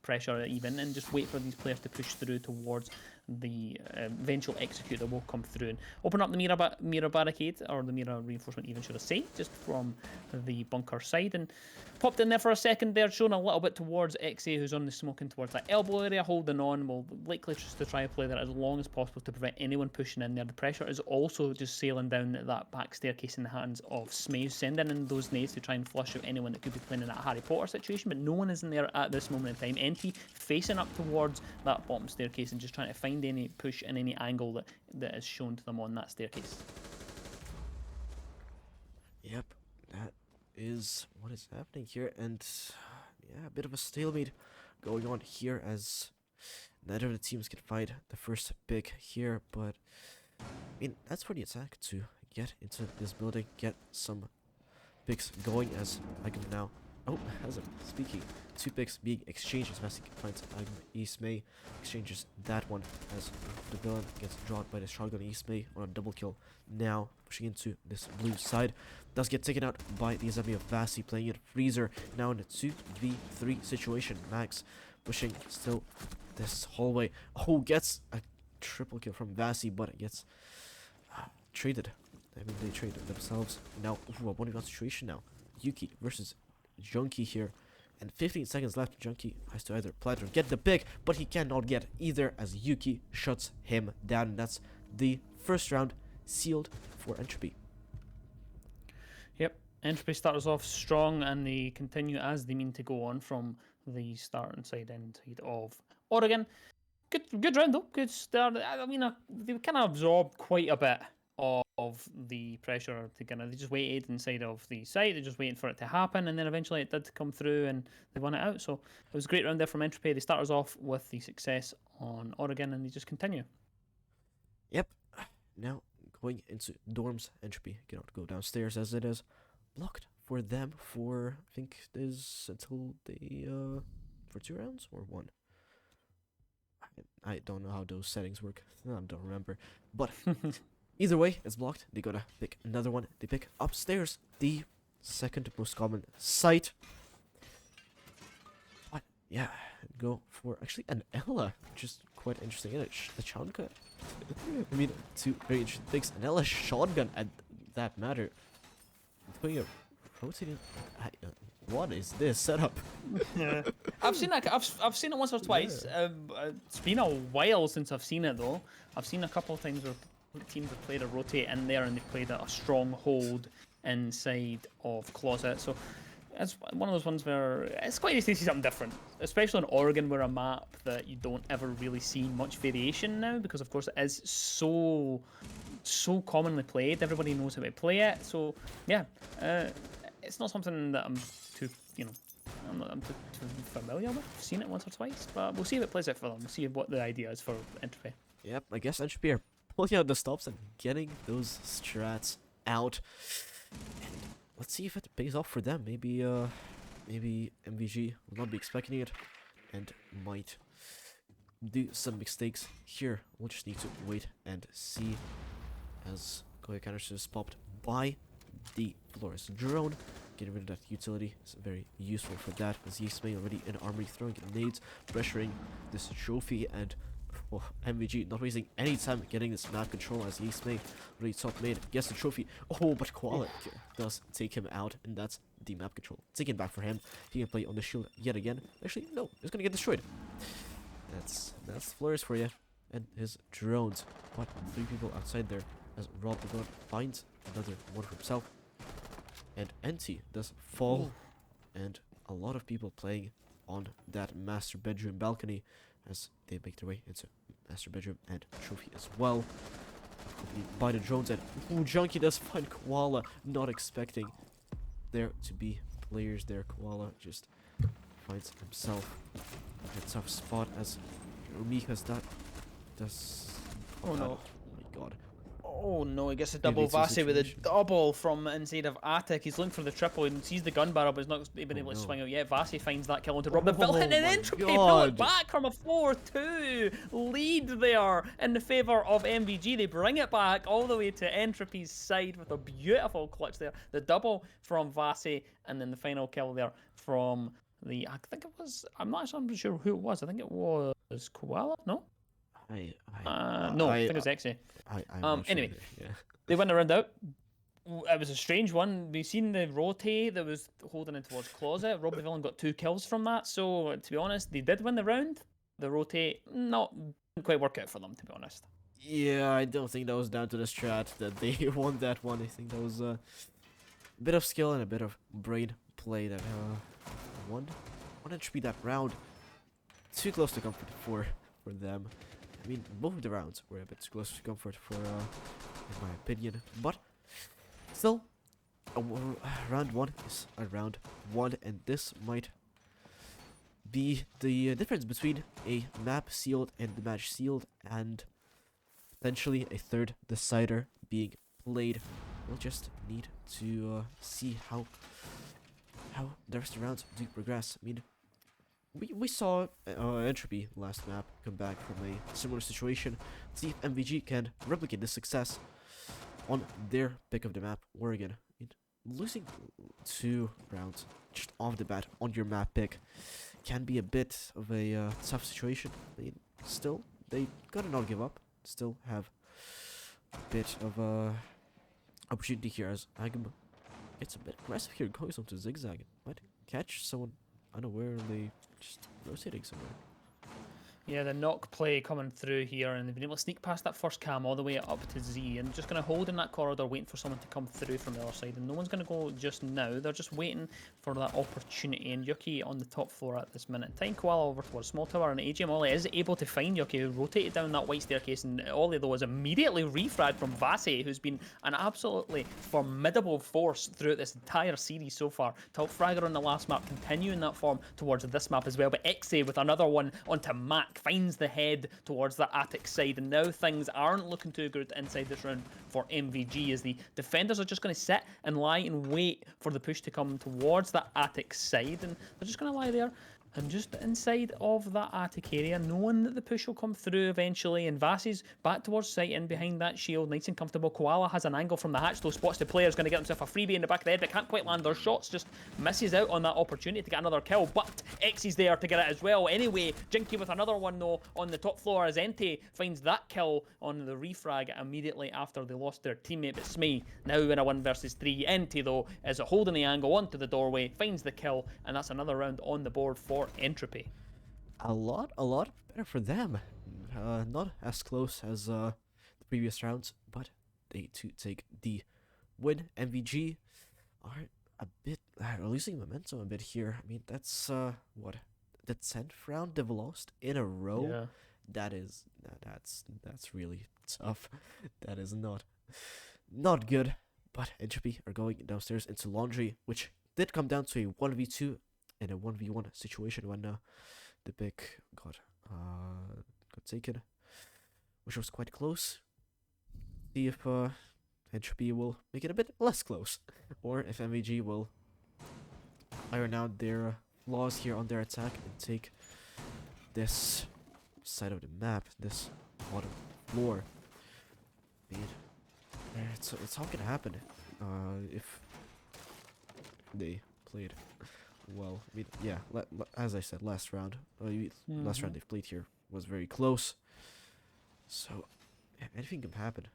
pressure even, and just wait for these players to push through towards the eventual execute that will come through and open up the Mira barricade, or the Mira reinforcement even, should I say, just from the bunker side. And popped in there for a second there, showing a little bit towards XA, who's on the smoking towards that elbow area, holding on. Will likely just to try to play there as long as possible to prevent anyone pushing in there. The pressure is also just sailing down that back staircase in the hands of Smaze, sending in those nades to try and flush out anyone that could be playing in that Harry Potter situation, but no one is in there at this moment in time. Enty facing up towards that bottom staircase and just trying to find any push in any angle that is shown to them on that staircase. Yep, that is what is happening here, and yeah, a bit of a stalemate going on here as neither of the teams can find the first pick here, but I mean, that's for the attack to get into this building, get some picks going as Agam now. Oh, as I'm speaking, 2 picks being exchanged as Vassi finds Agam. East May exchanges that one as the villain gets drawn by the shotgun. East May on a double kill. Now pushing into this blue side. Does get taken out by the Azami of Vassi, playing it Freezer. Now in a 2v3 situation. Max pushing still this hallway. Oh, gets a triple kill from Vassi, but it gets traded. I mean, they traded themselves. Now, ooh, a 1v1 situation now. Yuki versus Junkie here. And 15 seconds left. Junkie has to either plant or get the pick, but he cannot get either as Yuki shuts him down. And that's the first round sealed for Entropy. Yep, Entropy starts off strong and they continue as they mean to go on from the start and side end of Oregon. Good round though. Good start. I mean, they kind of absorbed quite a bit of the pressure to kind of, they just waited inside of the site, they just waited for it to happen, and then eventually it did come through and they won it out. So it was a great round there from Entropy. They start us off with the success on Oregon and they just continue. Yep. Now going into dorms, Entropy cannot go downstairs as it is blocked for them for, I think it is until they for 2 rounds or 1. I don't know how those settings work. I don't remember. But either way, it's blocked. They gotta pick another one. They pick upstairs, the second most common site. But yeah, go for actually an Ella, which is quite interesting. And a shotgun. I mean, 2 very interesting picks. An Ella shotgun at that matter. Doing a rotating. What is this setup? Yeah. I've seen it once or twice. Yeah. It's been a while since I've seen it though. I've seen a couple of times where teams have played a rotate in there and they've played a strong hold inside of closet. So it's one of those ones where it's quite nice to see something different, especially in Oregon, where a map that you don't ever really see much variation now, because of course it is so commonly played. Everybody knows how to play it. So yeah, it's not something that I'm too too familiar with. I've seen it once or twice, but we'll see if it plays it for them. We'll see what the idea is for Entropy. Yep, I guess Entropy are pulling out the stops and getting those strats out. And let's see if it pays off for them. Maybe MVG will not be expecting it and might do some mistakes here. We'll just need to wait and see as Koya Counters is popped by the Flores drone. Getting rid of that utility is very useful for that, as Yismay already in armory, throwing nades, pressuring this trophy, and MVG not wasting any time getting this map control as Yismay already top mid, gets the trophy. Oh, but Koala does take him out, and that's the map control taken back for him. He can play on the shield yet again. Actually, no, he's gonna get destroyed. That's Flores for you, and his drones. But 3 people outside there as Rob the God finds another one for himself. And NT does fall, and a lot of people playing on that master bedroom balcony as they make their way into master bedroom and trophy as well. Accompanied by the drones, and Junkie does find Koala, not expecting there to be players there. Koala just finds himself in a tough spot as Rumika's does. Oh no. Oh my god. Oh no, he gets a double Vasi with a double from inside of Attic. He's looking for the triple and sees the gun barrel, but he's not been able to swing out yet. Vasi finds that kill onto Rob the Villain, and Entropy pull it back from a 4-2 lead there in the favour of MVG. They bring it back all the way to Entropy's side with a beautiful clutch there. The double from Vasi, and then the final kill there from the, I think it was, I'm not sure who it was. I think it was Koala, no? No, I think it was Exy. Anyway, yeah. They win the round out. It was a strange one. We've seen the rotate that was holding it towards closet. Rob the Villain got 2 kills from that. So to be honest, they did win the round. The rotate didn't quite work out for them, to be honest. Yeah, I don't think that was down to the strat that they won that one. I think that was a bit of skill and a bit of brain play that won Entropy that round. Too close to comfort for them. I mean, both of the rounds were a bit close to comfort for, in my opinion. But still, round 1 is a round 1, and this might be the difference between a map sealed and the match sealed, and potentially a third decider being played. We'll just need to see how the rest of the rounds do progress. I mean, we saw Entropy last map come back from a similar situation. See if MVG can replicate this success on their pick of the map, Oregon. I mean, losing 2 rounds just off the bat on your map pick can be a bit of a tough situation. I mean, still, they gotta not give up. Still have a bit of opportunity here as Agam gets a bit aggressive here, going on to zigzag. Might catch someone unawarely just rotating somewhere. Yeah, the knock play coming through here, and they've been able to sneak past that first cam all the way up to Z, and just going to hold in that corridor, waiting for someone to come through from the other side. And no one's going to go just now. They're just waiting for that opportunity. And Yuki on the top floor at this minute. Time Koala over towards Small Tower, and AJ Molly is able to find Yuki, who rotated down that white staircase. And Ollie, though, is immediately refragged from Vase, who's been an absolutely formidable force throughout this entire series so far. Top fragger on the last map, continuing that form towards this map as well. But Exe with another one onto Mac finds the head towards the attic side, and now things aren't looking too good inside this round for MVG, as the defenders are just going to sit and lie and wait for the push to come towards that attic side, and they're just going to lie there and just inside of that attic area, knowing that the push will come through eventually. And Vass's back towards sight in behind that shield, nice and comfortable. Koala has an angle from the hatch, though, spots the player's going to get himself a freebie in the back of the head, but can't quite land their shots, just misses out on that opportunity to get another kill. But X is there to get it as well. Anyway, Jinky with another one, though, on the top floor, as Ente finds that kill on the refrag immediately after they lost their teammate. But Smee now in a 1 versus 3. Ente, though, is holding the angle onto the doorway, finds the kill, and that's another round on the board for Entropy. A lot better for them. Not as close as the previous rounds, but they too take the win. MVG are a bit losing momentum a bit here. I mean, that's what, the 10th round they've lost in a row. Yeah. That's really tough. That is not good. But Entropy are going downstairs into laundry, which did come down to a 1v2 in a 1v1 situation when the pick got taken, which was quite close. See if Entropy will make it a bit less close, or if MVG will iron out their flaws here on their attack and take this side of the map, this bottom floor. I mean, it's all gonna happen if they played well. I mean, yeah, as I said, last round they've played here was very close. So, yeah, anything can happen.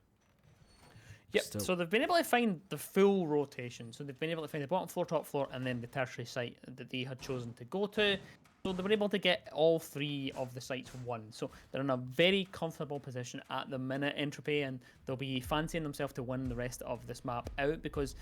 Yep, Still. so they've been able to find the full rotation. So they've been able to find the bottom floor, top floor, and then the tertiary site that they had chosen to go to. So they were able to get all 3 of the sites won. So they're in a very comfortable position at the minute, Entropy, and they'll be fancying themselves to win the rest of this map out, because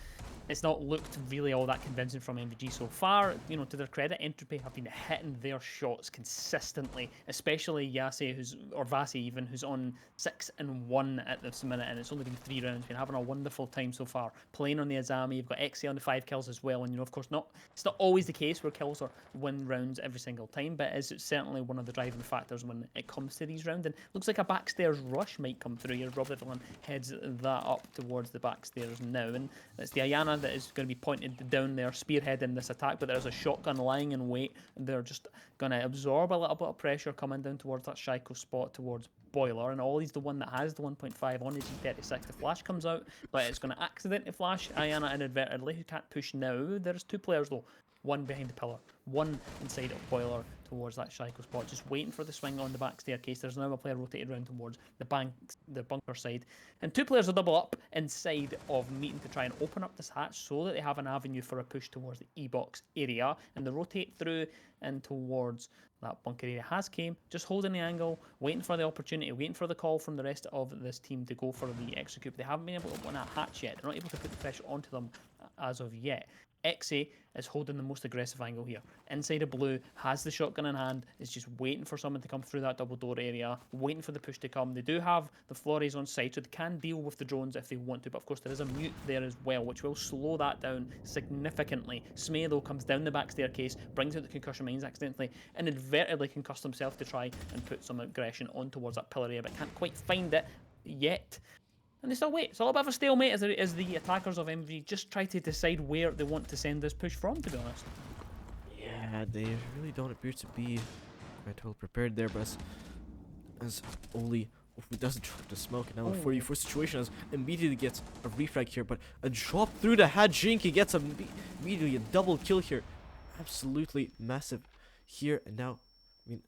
it's not looked really all that convincing from MVG so far. You know, to their credit, Entropy have been hitting their shots consistently, especially Yase, or Vasi even, who's on 6-1 at this minute, and it's only been 3 rounds. Been having a wonderful time so far, playing on the Azami. You've got Exe on the 5 kills as well, and you know, of course, it's not always the case where kills or win rounds every single time, but it's certainly one of the driving factors when it comes to these rounds. And looks like a backstairs rush might come through here. Rob Evelyn heads that up towards the backstairs now, and it's the Ayana that is going to be pointed down there, spearheading this attack. But there's a shotgun lying in wait, and they're just going to absorb a little bit of pressure coming down towards that Shaiko spot towards Boiler. And Ollie's the one that has the 1.5 on his E36. The flash comes out, but it's going to accidentally flash Ayana inadvertently, who can't push now. There's 2 players though. One behind the pillar, one inside of Boiler towards that Shaiko spot, just waiting for the swing on the back staircase. There's now a player rotated around towards the bunker side, and 2 players will double up inside of Meeting to try and open up this hatch so that they have an avenue for a push towards the E-box area, and they rotate through and towards that bunker area. Has came, just holding the angle, waiting for the opportunity, waiting for the call from the rest of this team to go for the execute. They haven't been able to open that hatch yet. They're not able to put the pressure onto them as of yet. EXA is holding the most aggressive angle here. Inside of blue, has the shotgun in hand, is just waiting for someone to come through that double door area, waiting for the push to come. They do have the Flores on site, so they can deal with the drones if they want to, but of course there is a mute there as well, which will slow that down significantly. Smay, though, comes down the back staircase, brings out the concussion mines accidentally, and inadvertently concussed himself to try and put some aggression on towards that pillar area, but can't quite find it yet. And they still wait. It's a little bit of a stalemate as the attackers of MV just try to decide where they want to send this push from, to be honest. Yeah, they really don't appear to be quite well prepared there, but as Oli doesn't drop the smoke, and now a 44 situation as immediately gets a refrag here, but a drop through the Hajink, he gets immediately a double kill here. Absolutely massive here, and now, I mean,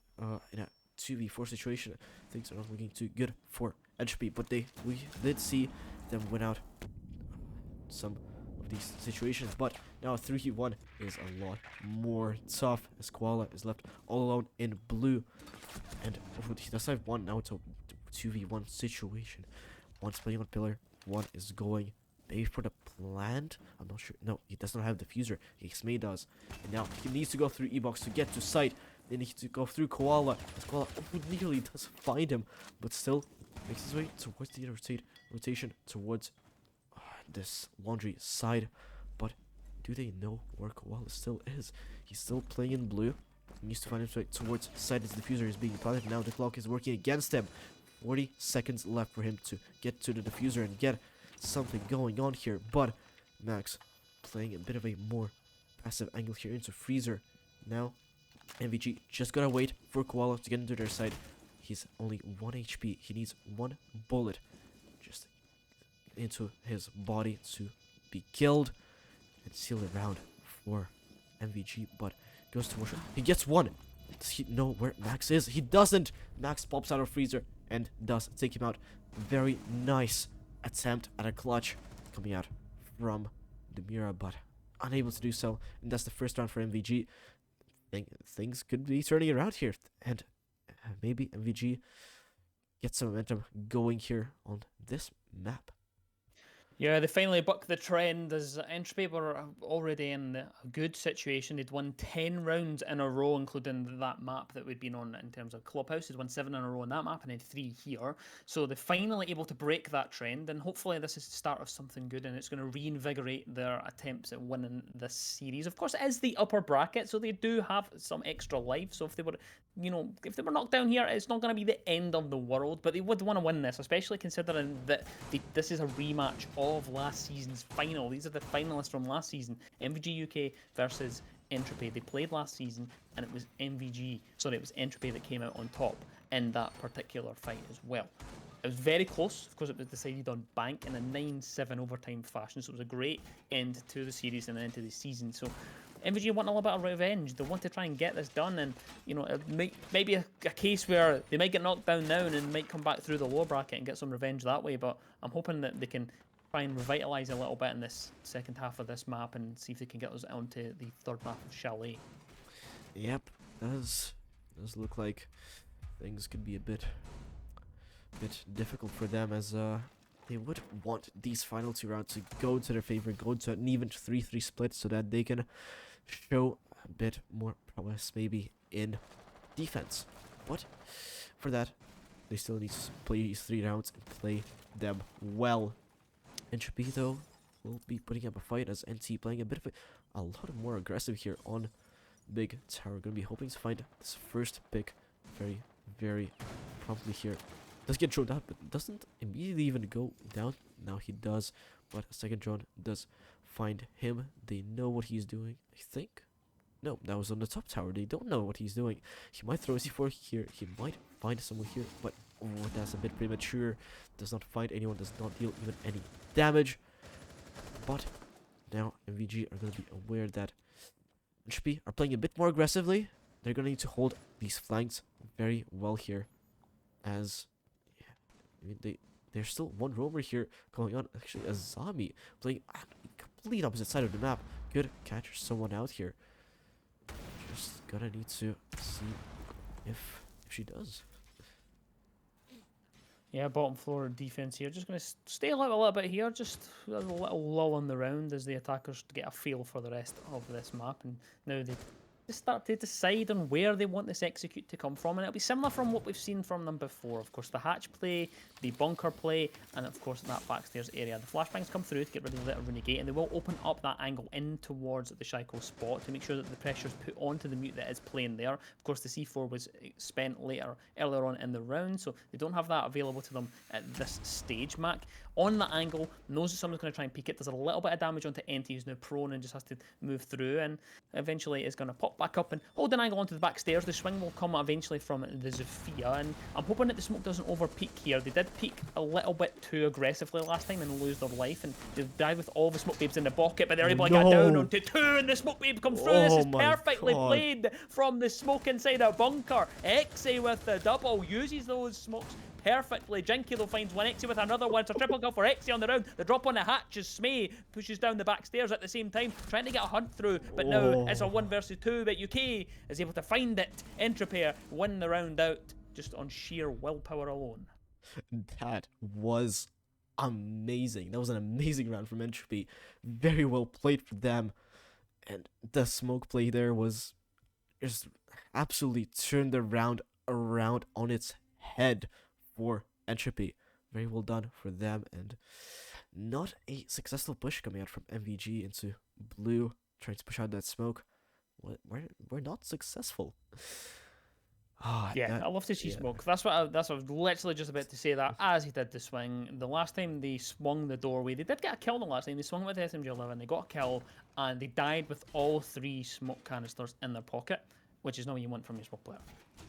in a 2v4 situation, things are not looking too good for Entropy, but we did see them win out some of these situations, but now a 3v1 is a lot more tough as Koala is left all alone in blue, and he does have one. Now it's a 2v1 situation. One's playing on pillar, one is going maybe for the plant. I'm not sure. No, he does not have the diffuser. May does, and now he needs to go through E-box to get to site. They need to go through Koala. As Koala nearly does find him, but still makes his way towards the rotation towards this laundry side. But do they know where Koala still is? He's still playing in blue. He needs to find his way towards side as the diffuser is being planted. Now the clock is working against him. 40 seconds left for him to get to the diffuser and get something going on here. But Max playing a bit of a more passive angle here into Freezer. Now MVG just gotta wait for Koala to get into their side. He's only 1 HP. He needs one bullet just into his body to be killed and seal the round for MVG. But goes to motion. He gets one. Does he know where Max is? He doesn't. Max pops out of Freezer and does take him out. Very nice attempt at a clutch coming out from the Mira, but unable to do so. And that's the first round for MVG. Things could be turning around here, and maybe MVG gets some momentum going here on this map. Yeah, they finally bucked the trend as Entropy were already in a good situation. They'd won 10 rounds in a row, including that map that we'd been on in terms of Clubhouse. They'd won 7 in a row on that map and then 3 here. So they're finally able to break that trend, and hopefully this is the start of something good, and it's going to reinvigorate their attempts at winning this series. Of course, it is the upper bracket, so they do have some extra life. So if they were, if they were knocked down here, it's not going to be the end of the world, but they would want to win this, especially considering that this is a rematch of last season's final. These are the finalists from last season. MVG UK versus Entropy. They played last season, and it was it was Entropy that came out on top in that particular fight as well. It was very close. Of course, it was decided on bank in a 9-7 overtime fashion, so it was a great end to the series and then to the season. So MVG want a little bit of revenge. They want to try and get this done, and it may be a case where they might get knocked down now and might come back through the lower bracket and get some revenge that way. But I'm hoping that they can try and revitalize a little bit in this second half of this map and see if they can get us onto the third map of Chalet. Yep, does look like things could be a bit difficult for them, as they would want these final 2 rounds to go to their favor, go to an even 3-3 split, so that they can show a bit more prowess maybe in defense. But for that, they still need to play these 3 rounds and play them well. Entropy, though, will be putting up a fight as NT playing a bit of a lot more aggressive here on Big Tower. Gonna be hoping to find this first pick very, very promptly here. Does get thrown out, but doesn't immediately even go down. Now he does, but a second drone does find him. They know what he's doing, I think. No, that was on the top tower. They don't know what he's doing. He might throw a C4 here. He might find someone here, but that's a bit premature. Does not find anyone, does not deal even any damage. But now MVG are going to be aware that Entropy are playing a bit more aggressively. They're going to need to hold these flanks very well here, as there's still one roamer here going on. Actually, a zombie playing on the complete opposite side of the map. Good catch someone out here. Just gonna need to see if she does. Yeah, bottom floor defense here. Just going to stay a little bit here. Just a little lull on the round as the attackers get a feel for the rest of this map. And now they just start to decide on where they want this execute to come from. And it'll be similar from what we've seen from them before. Of course, the hatch play, the bunker play, and of course that backstairs area. The flashbangs come through to get rid of the little renegade, and they will open up that angle in towards the Shaiko spot to make sure that the pressure is put onto the mute that is playing there. Of course, the C4 was spent earlier on in the round, so they don't have that available to them at this stage. Mac on that angle knows that someone's going to try and peek it. Does a little bit of damage onto Enti, who's now prone and just has to move through, and eventually is going to pop back up and hold an angle onto the back stairs. The swing will come eventually from the Zofia, and I'm hoping that the smoke doesn't over peak here. They did peak a little bit too aggressively last time and lose their life, and they've died with all the smoke babes in the bucket, but they're able to get down onto 2, and the smoke babe come through. This is perfectly played from the smoke inside a bunker. Exe with the double uses those smokes perfectly. Jinky though finds one, Exe with another one. It's a triple kill for Exe on the round. The drop on the hatch as Smay pushes down the back stairs at the same time, trying to get a hunt through, but now it's a 1 versus 2, but UK is able to find it. Entropy win the round out just on sheer willpower alone. That was amazing. That was an amazing round from Entropy. Very well played for them. And the smoke play there was just absolutely turned the round around on its head for Entropy. Very well done for them, and not a successful push coming out from MVG into blue, trying to push out that smoke. We're not successful. Yeah, I love to see smoke. That's what I was literally just about to say, that as he did the swing. The last time they swung the doorway, they did get a kill the last time. They swung with the SMG11, they got a kill, and they died with all 3 smoke canisters in their pocket, which is not what you want from your smoke player.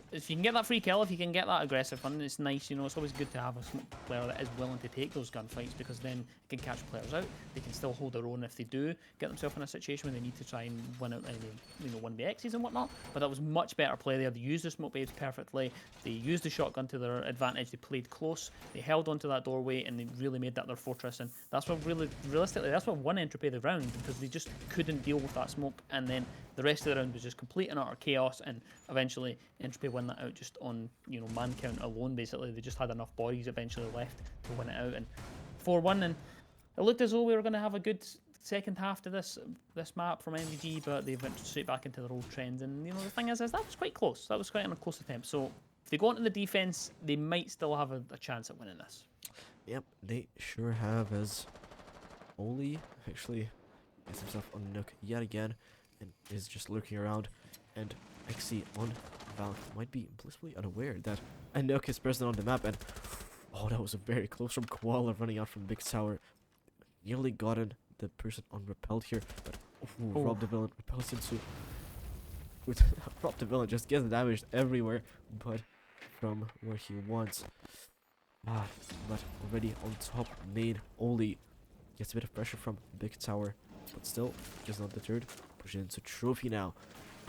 If you can get that free kill, if you can get that aggressive fun, it's nice, you know. It's always good to have a smoke player that is willing to take those gunfights, because then it can catch players out. They can still hold their own if they do get themselves in a situation where they need to try and win out any, win the X's and whatnot. But that was much better play there. They used the smoke babes perfectly. They used the shotgun to their advantage. They played close. They held onto that doorway, and they really made that their fortress. And that's what realistically, that's what won Entropy the round, because they just couldn't deal with that smoke. And then the rest of the round was just complete and utter chaos, and eventually Entropy won that out just on, man count alone, basically. They just had enough bodies eventually left to win it out, and 4-1, and it looked as though we were going to have a good second half to this map from MVG, but they went straight back into their old trends, and, the thing is that was quite close. That was quite a close attempt, so if they go into the defense, they might still have a chance at winning this. Yep, they sure have, as Oli actually gets himself on Nook yet again, and is just lurking around, and Exe on Val might be blissfully unaware that a Nook is present on the map, and that was a very close from Koala running out from Big Tower. Nearly gotten the person on repelled here, but Rob the Villain repels into Rob the Villain just gets damaged everywhere, but from where he wants. But already on top main, Oli gets a bit of pressure from Big Tower, but still just not deterred. Pushing into Trophy now.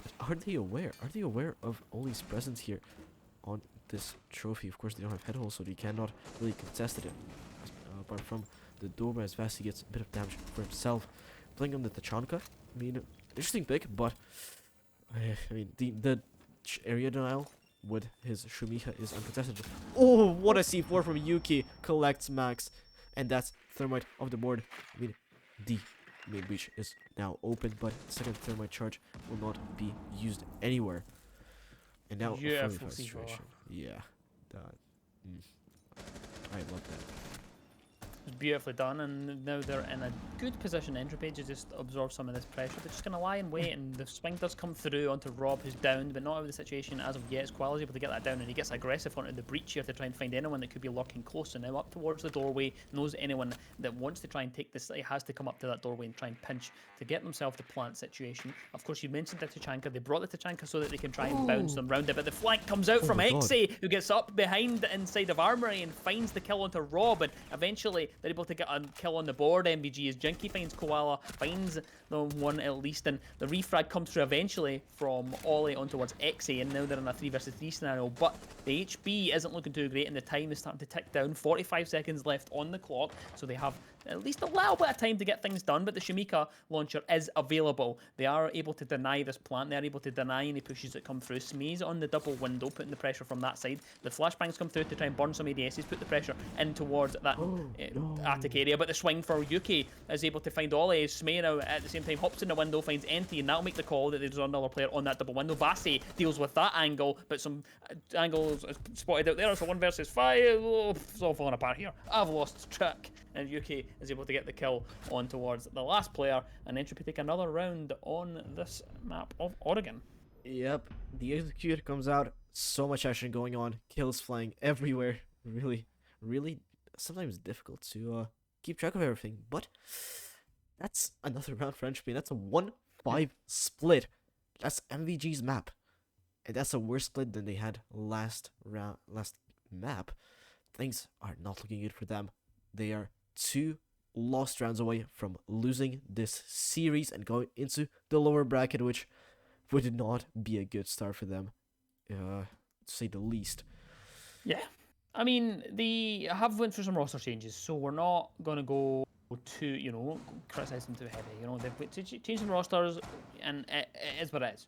But are they aware? Are they aware of Oli's presence here on this Trophy? Of course, they don't have head holes, so they cannot really contest it. Apart from the Doma, as fast he gets a bit of damage for himself. Playing on the Tachanka. I mean, interesting pick, but I mean, the area denial with his Shumiha is uncontested. Oh, what a C4 from Yuki. Collects Max. And that's Thermite off the board. I mean, the main breach is now open, but second Thermite charge will not be used anywhere. And now a 45 situation. Yeah. I love that. It's beautifully done, and now they're in a good position, Entropy, to just absorb some of this pressure. They're just going to lie and wait, and the swing does come through onto Rob, who's down, but not out of the situation as of yet. It's Koala's able to get that down, and he gets aggressive onto the breach here to try and find anyone that could be lurking close. And now up towards the doorway, knows anyone that wants to try and take this, he has to come up to that doorway and try and pinch to get themselves the plant situation. Of course, you mentioned the Tachanka. They brought the Tachanka so that they can try and bounce them round it, but the flank comes out from Exe, who gets up behind the inside of Armory and finds the kill onto Rob, and eventually they're able to get a kill on the board. MVG as Jinky finds Koala, finds the one at least, and the refrag comes through eventually from Ollie on towards Exe, and now they're in a 3 versus 3 scenario, but the HB isn't looking too great, and the time is starting to tick down. 45 seconds left on the clock, so they have at least a little bit of time to get things done, but the Shamika launcher is available. They are able to deny this plant. They're able to deny any pushes that come through. Smee's on the double window, putting the pressure from that side. The flashbangs come through to try and burn some ADSs, put the pressure in towards that attic area, but the swing for Yuki is able to find Ollie. Smee now at the same time hops in the window, finds Enti, and that'll make the call that there's another player on that double window. Vasi deals with that angle, but some angles spotted out there. So 1 versus 5. Oh, it's all falling apart here. I've lost track. And Yuki is able to get the kill on towards the last player, and Entropy take another round on this map of Oregon. Yep, the execute comes out. So much action going on. Kills flying everywhere. Really, really sometimes difficult to keep track of everything. But that's another round for Entropy. That's a 1-5 split. That's MVG's map. And that's a worse split than they had last map. Things are not looking good for them. They are 2 lost rounds away from losing this series and going into the lower bracket, which would not be a good start for them, to say the least. Yeah. I mean, they have went through some roster changes, so we're not going to go to, criticize them too heavy. They've changed some rosters, and it is what it is.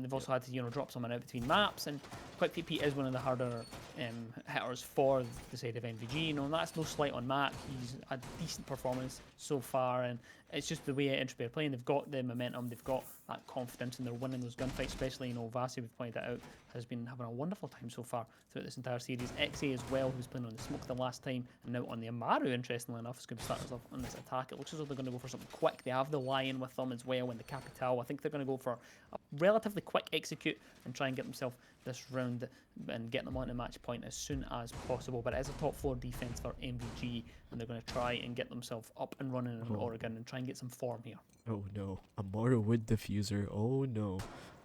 They've also had to, drop someone out between maps, and Quick TP is one of the harder hitters for the side of MVG. And that's no slight on Mac. He's a decent performance so far, and it's just the way Entropy are playing. They've got the momentum, they've got that confidence, and they're winning those gunfights. Especially, Vasi, we've pointed that out, has been having a wonderful time so far throughout this entire series. XA as well, who's playing on the Smoke the last time, and now on the Amaru, interestingly enough, is going to start us off on this attack. It looks as though they're going to go for something quick. They have the Lion with them as well, and the Capital. I think they're going to go for a relatively quick execute and try and get themselves this round and get them on to match point as soon as possible. But it is a top 4 defense for MVG, and they're going to try and get themselves up and running in Oregon and try and get some form here. Oh no, Amaru with diffuser. Oh no,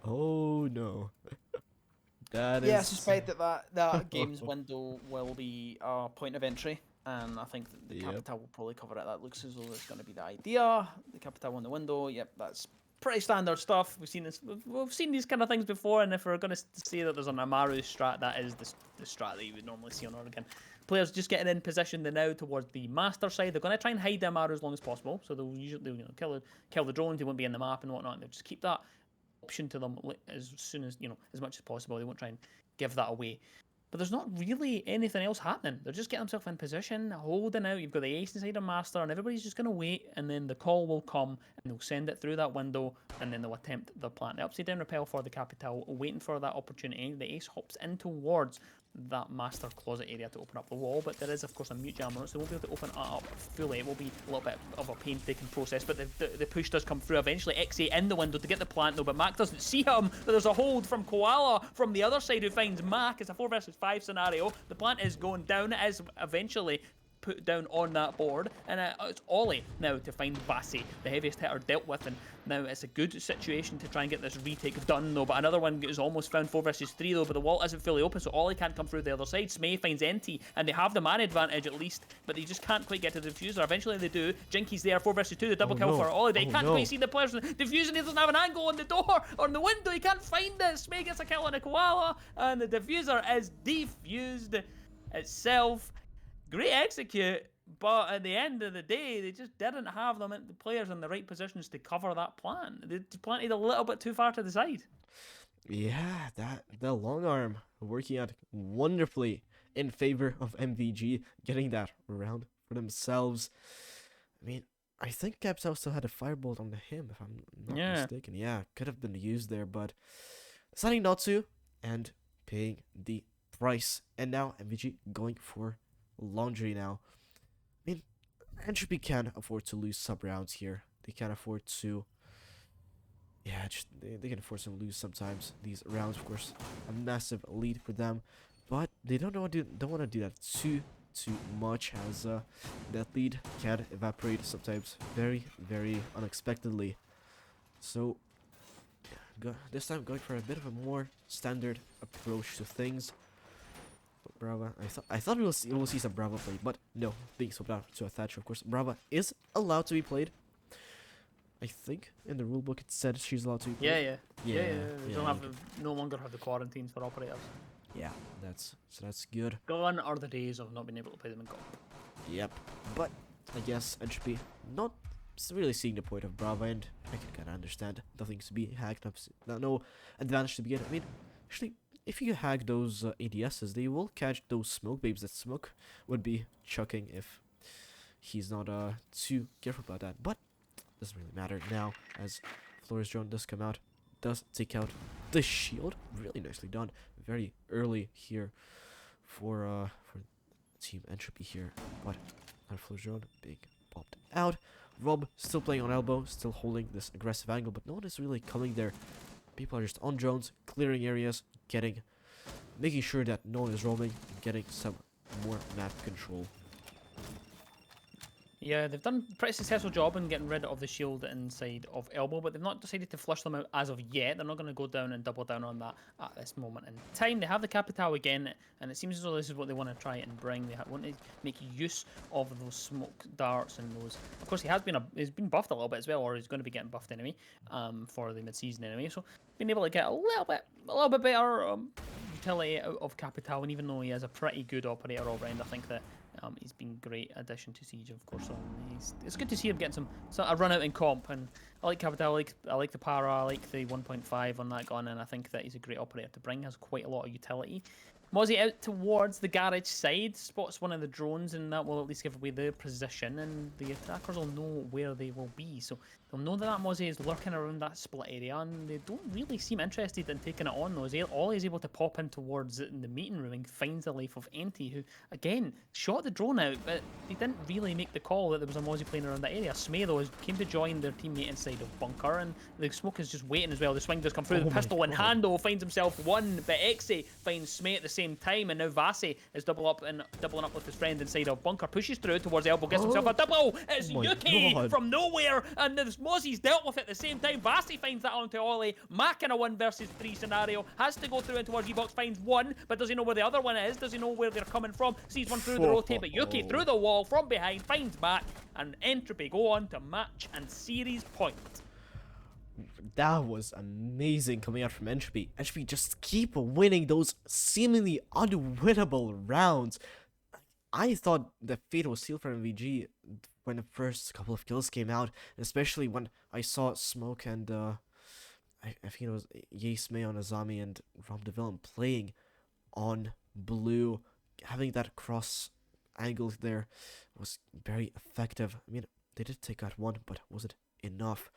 oh no. That is. Yeah, I suspect that game's window will be a point of entry, and I think that the Capital will probably cover it. That looks as though that's going to be the idea. The Capital on the window. Yep, that's pretty standard stuff. We've seen this. We've seen these kind of things before, and if we're going to say that there's an Amaru strat, that is the strat that you would normally see on Oregon. Players just getting in position now towards the master side. They're going to try and hide the Amaru as long as possible. So they'll usually kill the drones. They won't be in the map and whatnot. And they'll just keep that option to them as soon as as much as possible. They won't try and give that away. But there's not really anything else happening. They're just getting themselves in position, holding out. You've got the ace inside a master, and everybody's just going to wait, and then the call will come, and they'll send it through that window, and then they'll attempt the plant. The upside down repel for the Capital, waiting for that opportunity. The ace hops in towards that master closet area to open up the wall, but there is of course a mute jam on it, so they won't be able to open it up fully. It will be a little bit of a painstaking process, but the push does come through eventually. XA in the window to get the plant though, but Mac doesn't see him, but there's a hold from Koala from the other side who finds Mac. It's a 4 versus 5 scenario. The plant is going down. It is eventually put down on that board, and it's Ollie now to find Vasi, the heaviest hitter dealt with, and now it's a good situation to try and get this retake done though, but another one is almost found. 4 versus 3 though, but the wall isn't fully open, so Ollie can't come through the other side. Smee finds Enti, and they have the man advantage at least, but they just can't quite get to the diffuser. Eventually they do. Jinky's there. 4 versus 2, the double kill for Ollie. They can't quite see the players diffusing. He doesn't have an angle on the door or on the window. He can't find it. Smee gets a kill on a Koala, and the diffuser is defused itself. Great execute, but at the end of the day, they just didn't have the players in the right positions to cover that plant. They planted a little bit too far to the side. Yeah, the long arm working out wonderfully in favor of MVG, getting that round for themselves. I mean, I think Capsule still had a firebolt on him, if I'm not mistaken. Yeah, could have been used there, but deciding not to and paying the price. And now MVG going for laundry now. I mean, Entropy can afford to lose sub rounds here. They can afford to, they can afford to lose sometimes these rounds. Of course, a massive lead for them, but they don't want to do that too much, as that lead can evaporate sometimes very, very unexpectedly. So this time going for a bit of a more standard approach to things. Brava. I thought we'll see some Brava played, but no, being swapped out to a Thatcher. Of course, Brava is allowed to be played. I think in the rulebook it said she's allowed to be played. Yeah. They no longer have the quarantines for operators. Yeah, that's good. Gone are the days of not being able to play them in comp. Yep. But I guess Entropy not really seeing the point of Brava, and I can kind of understand. Nothing's to be hacked up, no advantage to begin. I mean, actually, if you hack those ADSs, they will catch those smoke babes that Smoke would be chucking if he's not too careful about that. But doesn't really matter now, as Flores drone does come out, does take out the shield. Really nicely done. Very early here for Team Entropy here, but Flores drone being popped out. Rob still playing on elbow, still holding this aggressive angle, but no one is really coming there. People are just on drones, clearing areas, making sure that no one is roaming, and getting some more map control. Yeah, they've done a pretty successful job in getting rid of the shield inside of elbow, but they've not decided to flush them out as of yet. They're not going to go down and double down on that at this moment in time. They have the Capital again, and it seems as though this is what they want to try and bring. They want to make use of those smoke darts and those. Of course, he's been buffed a little bit as well, or he's going to be getting buffed anyway, for the mid-season anyway. So being able to get a little bit better utility out of Capital, and even though he is a pretty good operator all round, I think that. He's been a great addition to Siege, of course. It's good to see him getting a run out in comp, and I like Capital. I like the para. I like the 1.5 on that gun, and I think that he's a great operator to bring. Has quite a lot of utility. Mozzie out towards the garage side, spots one of the drones, and that will at least give away their position, and the attackers will know where they will be. So they'll know that Mozzie is lurking around that split area, and they don't really seem interested in taking it on, though. All he's able to pop in towards it in the meeting room and finds the life of Enti, who, again, shot the drone out, but they didn't really make the call that there was a Mozzie playing around that area. Smay, though, came to join their teammate inside of Bunker, and the smoke is just waiting as well. The swing does come through. The pistol in hand, though, finds himself one, but Exe finds Smay at the same time, and now Vasi is doubling up with his friend inside of Bunker, pushes through towards elbow, gets himself a double. It's Yuki from nowhere, and the Mozzie's dealt with it at the same time. Vasi finds that onto Ollie. Mac in a 1 versus 3 scenario has to go through into towards E-Box, finds one, but does he know where the other one is? Does he know where they're coming from? Sees one through the rotate, but Yuki through the wall from behind finds Mac, and Entropy go on to match and series point. That was amazing coming out from Entropy. Entropy just keep winning those seemingly unwinnable rounds. I thought the fate was sealed for MVG when the first couple of kills came out, especially when I saw Smoke and I think it was Yasmay on Azami and Rob DeVillon playing on blue, having that cross angle there was very effective. I mean, they did take out one, but was it enough?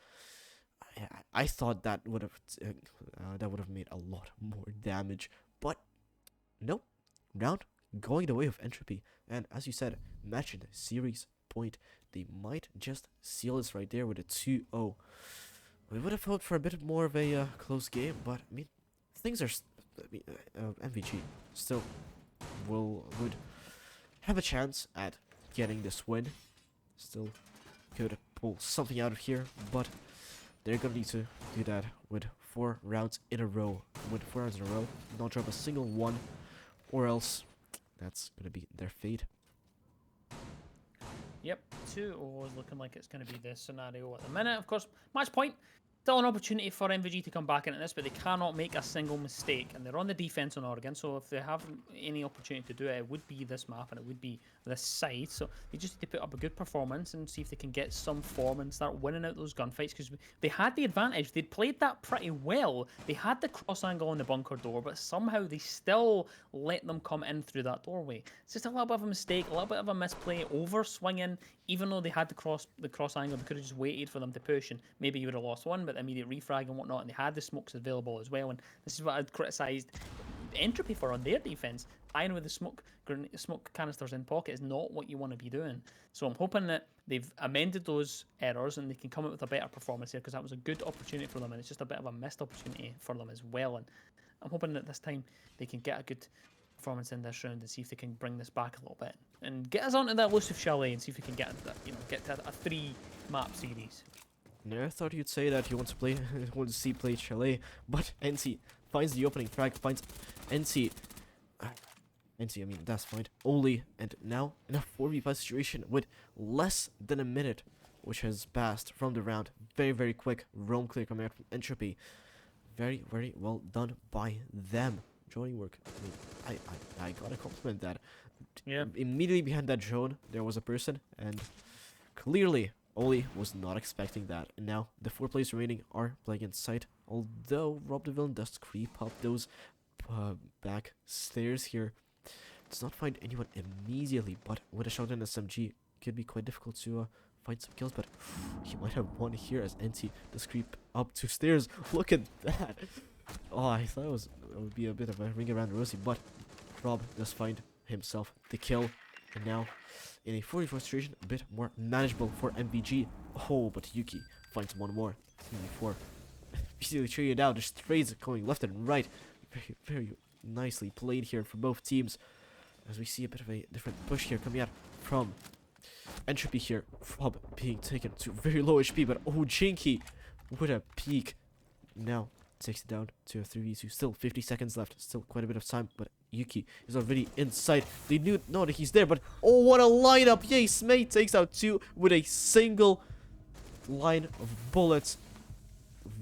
I thought that would have made a lot more damage, but nope. Round going the way of Entropy, and as you said, matching the series point. They might just seal this right there with a 2-0. We would have hoped for a bit more of a close game, but I mean, things are. MVG still would have a chance at getting this win. Still could pull something out of here, but they're gonna need to do that with 4 rounds in a row. Not drop a single one, or else that's gonna be their fate. Yep, 2-0 is looking like it's going to be the scenario at the minute. Of course, match point. Still an opportunity for MVG to come back into this, but they cannot make a single mistake. And they're on the defense on Oregon, so if they have any opportunity to do it, it would be this map and it would be this side. So they just need to put up a good performance and see if they can get some form and start winning out those gunfights, because they had the advantage. They'd played that pretty well. They had the cross angle on the bunker door, but somehow they still let them come in through that doorway. It's just a little bit of a mistake, a little bit of a misplay, over swinging. Even though they had the cross angle, they could have just waited for them to push, and maybe you would have lost one, but immediate refrag and whatnot, and they had the smokes available as well. And this is what I'd criticised Entropy for on their defense. Tying with the smoke canisters in pocket is not what you want to be doing. So I'm hoping that they've amended those errors and they can come up with a better performance here, because that was a good opportunity for them, and it's just a bit of a missed opportunity for them as well. And I'm hoping that this time they can get a good performance in this round and see if they can bring this back a little bit and get us onto that elusive chalet and see if we can get to a 3-map series. Yeah, I thought you'd say that you want to see play chalet, but NC finds the opening frag, finds NC. I mean, that's fine. Oli, and now in a 4v5 situation with less than a minute, which has passed from the round. Very, very quick roam clear coming out from Entropy. Very, very well done by them. Droning work. I mean, I gotta compliment that. Yeah. Immediately behind that drone, there was a person, and Clearly, Oli was not expecting that, and now the 4 players remaining are playing in sight, although Rob the Villain does creep up those back stairs here. Does not find anyone immediately, but with a shotgun SMG, it could be quite difficult to find some kills, but he might have one here as NT does creep up 2 stairs. Look at that! Oh, I thought it would be a bit of a ring around Rosie, but Rob does find himself the kill, and now in a 44 situation, a bit more manageable for MVG. Oh, but Yuki finds one more. 3v4. Easily trading it out. There's trades going left and right. Very, very nicely played here for both teams. As we see a bit of a different push here coming out from Entropy here. Rob being taken to very low HP, but oh, Jinky with a peek. Now takes it down to a 3v2. Still 50 seconds left. Still quite a bit of time, but Yuki is already inside. They knew know that he's there, but oh, what a lineup! Yay, Smay takes out 2 with a single line of bullets.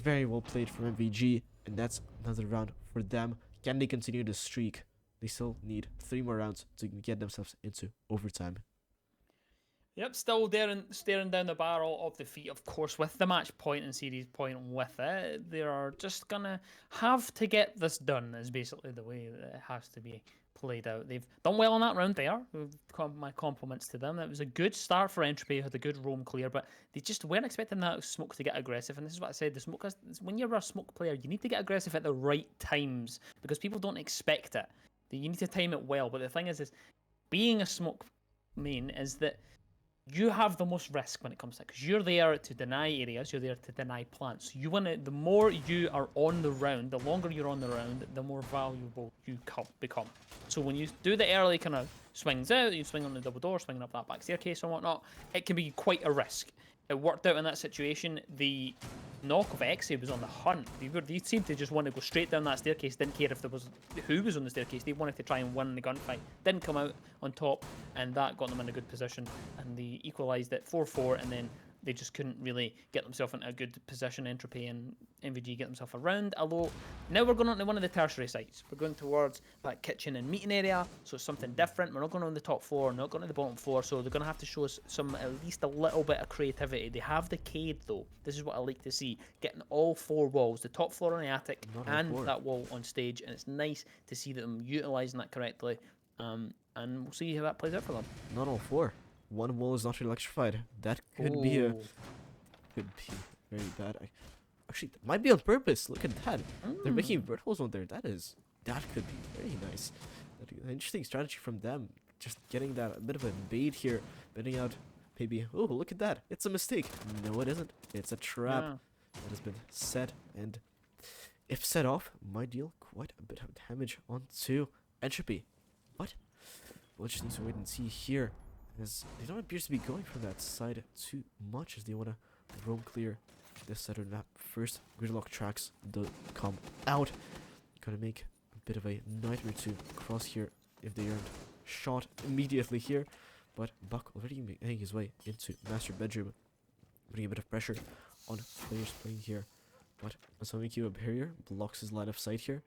Very well played from MVG, and that's another round for them. Can they continue the streak? They still need 3 more rounds to get themselves into overtime. Yep, still there and staring down the barrel of defeat, of course, with the match point and series point with it. They are just gonna have to get this done, is basically the way that it has to be played out. They've done well in that round there. My compliments to them. It was a good start for Entropy, had a good roam clear, but they just weren't expecting that smoke to get aggressive. And this is what I said, the smoke has, when you're a smoke player, you need to get aggressive at the right times because people don't expect it. You need to time it well. But the thing is being a smoke main is that you have the most risk when it comes to it because you're there to deny areas, you're there to deny plants. So you want to, the more you are on the round, the longer you're on the round, the more valuable you become. So when you do the early kind of swings out, you swing on the double door, swinging up that back staircase and whatnot, it can be quite a risk. It worked out in that situation. The knock of Exe was on the hunt. They seemed to just want to go straight down that staircase, didn't care if there was who was on the staircase. They wanted to try and win the gunfight. Didn't come out on top, and that got them in a good position. And they equalised at 4-4, and then they just couldn't really get themselves into a good position. Entropy and MVG get themselves around. Although now we're going on to one of the tertiary sites. We're going towards that kitchen and meeting area, so it's something different. We're not going on the top floor, not going to the bottom floor, so they're going to have to show us some, at least a little bit of creativity. They have the Cade though. This is what I like to see, getting all 4 walls, the top floor on the attic and that wall on stage, and it's nice to see them utilising that correctly. And we'll see how that plays out for them. Not all 4. One wall is not electrified. That could be a very bad. Actually, that might be on purpose. Look at that. They're making verticals on there. That could be very nice. An interesting strategy from them. Just getting that a bit of a bait here, baiting out. Maybe. Oh, look at that. It's a mistake. No, it isn't. It's a trap that has been set, and if set off, might deal quite a bit of damage onto Entropy. But we'll just need to wait and see here, as they don't appear to be going from that side too much, as they want to roam clear this side of the map. First, gridlock tracks come out. Gonna make a bit of a nightmare to cross here if they aren't shot immediately here. But Buck already making his way into master bedroom, putting a bit of pressure on players playing here. But Masami Q, a barrier, blocks his line of sight here.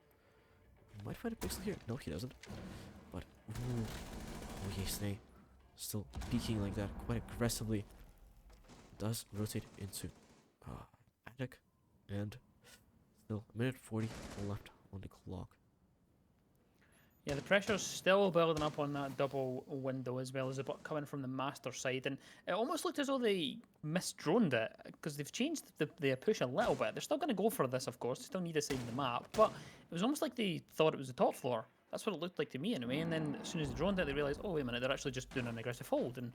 Might find a pixel here. No, he doesn't. But ooh, oh yeah, Snake still peeking like that quite aggressively. Does rotate into attic, and still a minute 40 left on the clock. Yeah, the pressure's still building up on that double window, as well as a bit coming from the master side, and it almost looked as though they misdroned it because they've changed the push a little bit. They're still going to go for this, of course. They still need a side of the map, but it was almost like they thought it was the top floor. That's what it looked like to me anyway. And then as soon as they droned it, they realised, oh wait a minute, they're actually just doing an aggressive hold, and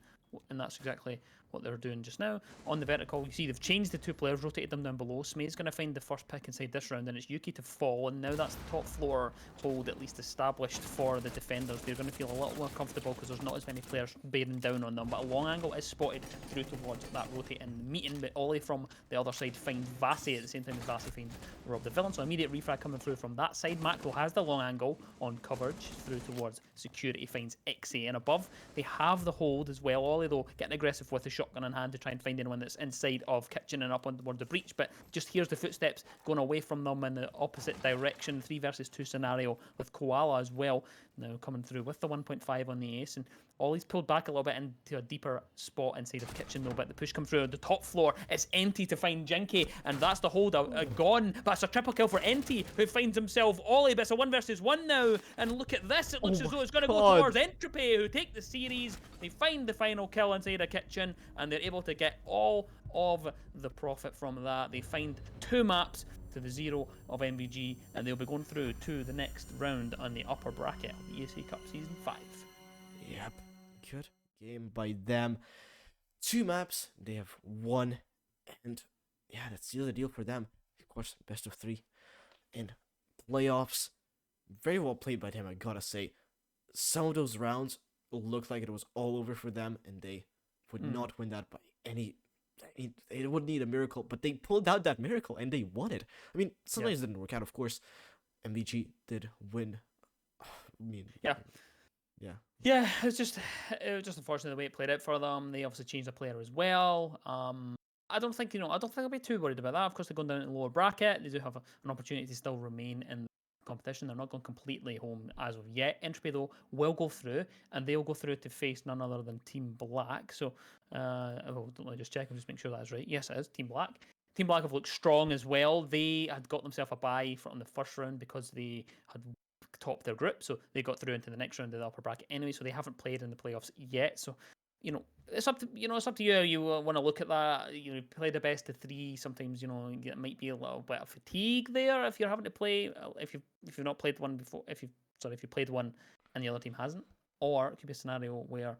that's exactly what they're doing just now. On the vertical, you see they've changed the 2 players, rotated them down below. Smay's going to find the first pick inside this round, and it's Yuki to fall, and now that's the top floor hold at least established for the defenders. They're going to feel a little more comfortable because there's not as many players bearing down on them, but a long angle is spotted through towards that rotating meeting, but Ollie from the other side finds Vasi at the same time as Vasi finds Rob the Villain, so immediate refrag coming through from that side. Macro has the long angle on coverage through towards security, finds Exe, and above they have the hold as well. Ollie though getting aggressive with the shotgun in hand to try and find anyone that's inside of kitchen and up on toward the breach, but just hears the footsteps going away from them in the opposite direction. 3 versus 2 scenario with Koala as well. now coming through with the 1.5 on the ace, and Ollie's pulled back a little bit into a deeper spot inside of kitchen though, but the push comes through on the top floor. It's empty to find Jinky, and that's the hold gone, but it's a triple kill for Empty, who finds himself Ollie, but it's a 1 versus 1 now, and look at this, it looks as though it's going to go towards Entropy, who take the series. They find the final kill inside a kitchen, and they're able to get all of the profit from that. They find 2 maps to the 0 of MVG, and they'll be going through to the next round on the upper bracket of the ESA Cup Season 5. Yep, good game by them. 2 maps, they have won, and yeah, that's the other deal for them. Of course, best of 3 in playoffs. Very well played by them, I gotta say. Some of those rounds looked like it was all over for them, and they would not win that by any. They would need a miracle, but they pulled out that miracle and they won it. I mean, sometimes it didn't work out, of course. MVG did win. I mean, yeah, it was just unfortunate the way it played out for them. They obviously changed the player as well. I don't think I'll be too worried about that. Of course, they're going down in the lower bracket. They do have an opportunity to still remain in the competition. They're not going completely home as of yet. Entropy though will go through, and they'll go through to face none other than Team Black. So, let me just check and just make sure that's right. Yes, it is Team Black. Team Black have looked strong as well. They had got themselves a bye from the first round because they had topped their group, so they got through into the next round of the upper bracket anyway. So they haven't played in the playoffs yet. So, it's up to you. You want to look at that. Play the best of 3. Sometimes it might be a little bit of fatigue there if you're having to play. If you've not played one before, if you played one and the other team hasn't, or it could be a scenario where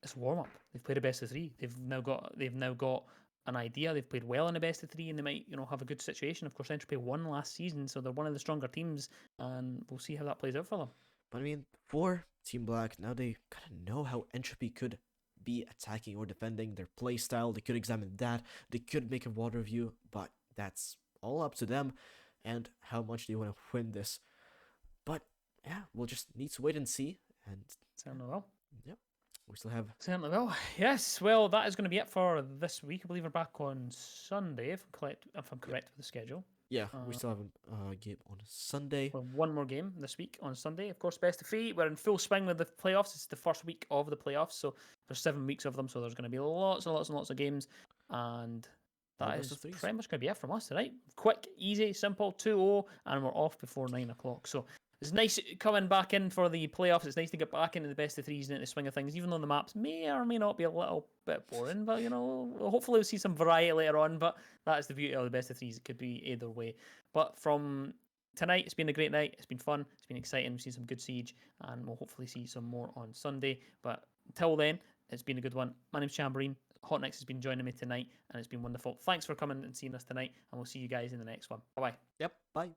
it's warm up. They've played a best of 3. They've now got an idea. They've played well in the best of 3, and they might have a good situation. Of course, Entropy won last season, so they're one of the stronger teams, and we'll see how that plays out for them. But I mean, for Team Black, now they kind of know how Entropy could be attacking or defending their play style. They could examine that. They could make a water review, but that's all up to them and how much they want to win this. But yeah, we'll just need to wait and see. And certainly will. Yep, we still have. Certainly will. Yes. Well, that is going to be it for this week. I believe we're back on Sunday, if I'm correct with the schedule. Yeah, we still have a game on Sunday. Well, one more game this week on Sunday. Of course, best of 3. We're in full swing with the playoffs. It's the first week of the playoffs, so there's 7 weeks of them. So there's going to be lots and lots and lots of games, and that is pretty much going to be it from us tonight. Quick, easy, simple, 2-0, and we're off before 9 o'clock. So it's nice coming back in for the playoffs. It's nice to get back into the best of 3s and into the swing of things, even though the maps may or may not be a little bit boring. But hopefully we'll see some variety later on. But that is the beauty of the best of 3s. It could be either way. But from tonight, it's been a great night. It's been fun. It's been exciting. We've seen some good Siege, and we'll hopefully see some more on Sunday. But until then, it's been a good one. My name's Chamberlain. Hot Next has been joining me tonight, and it's been wonderful. Thanks for coming and seeing us tonight, and we'll see you guys in the next one. Bye-bye. Yep, bye.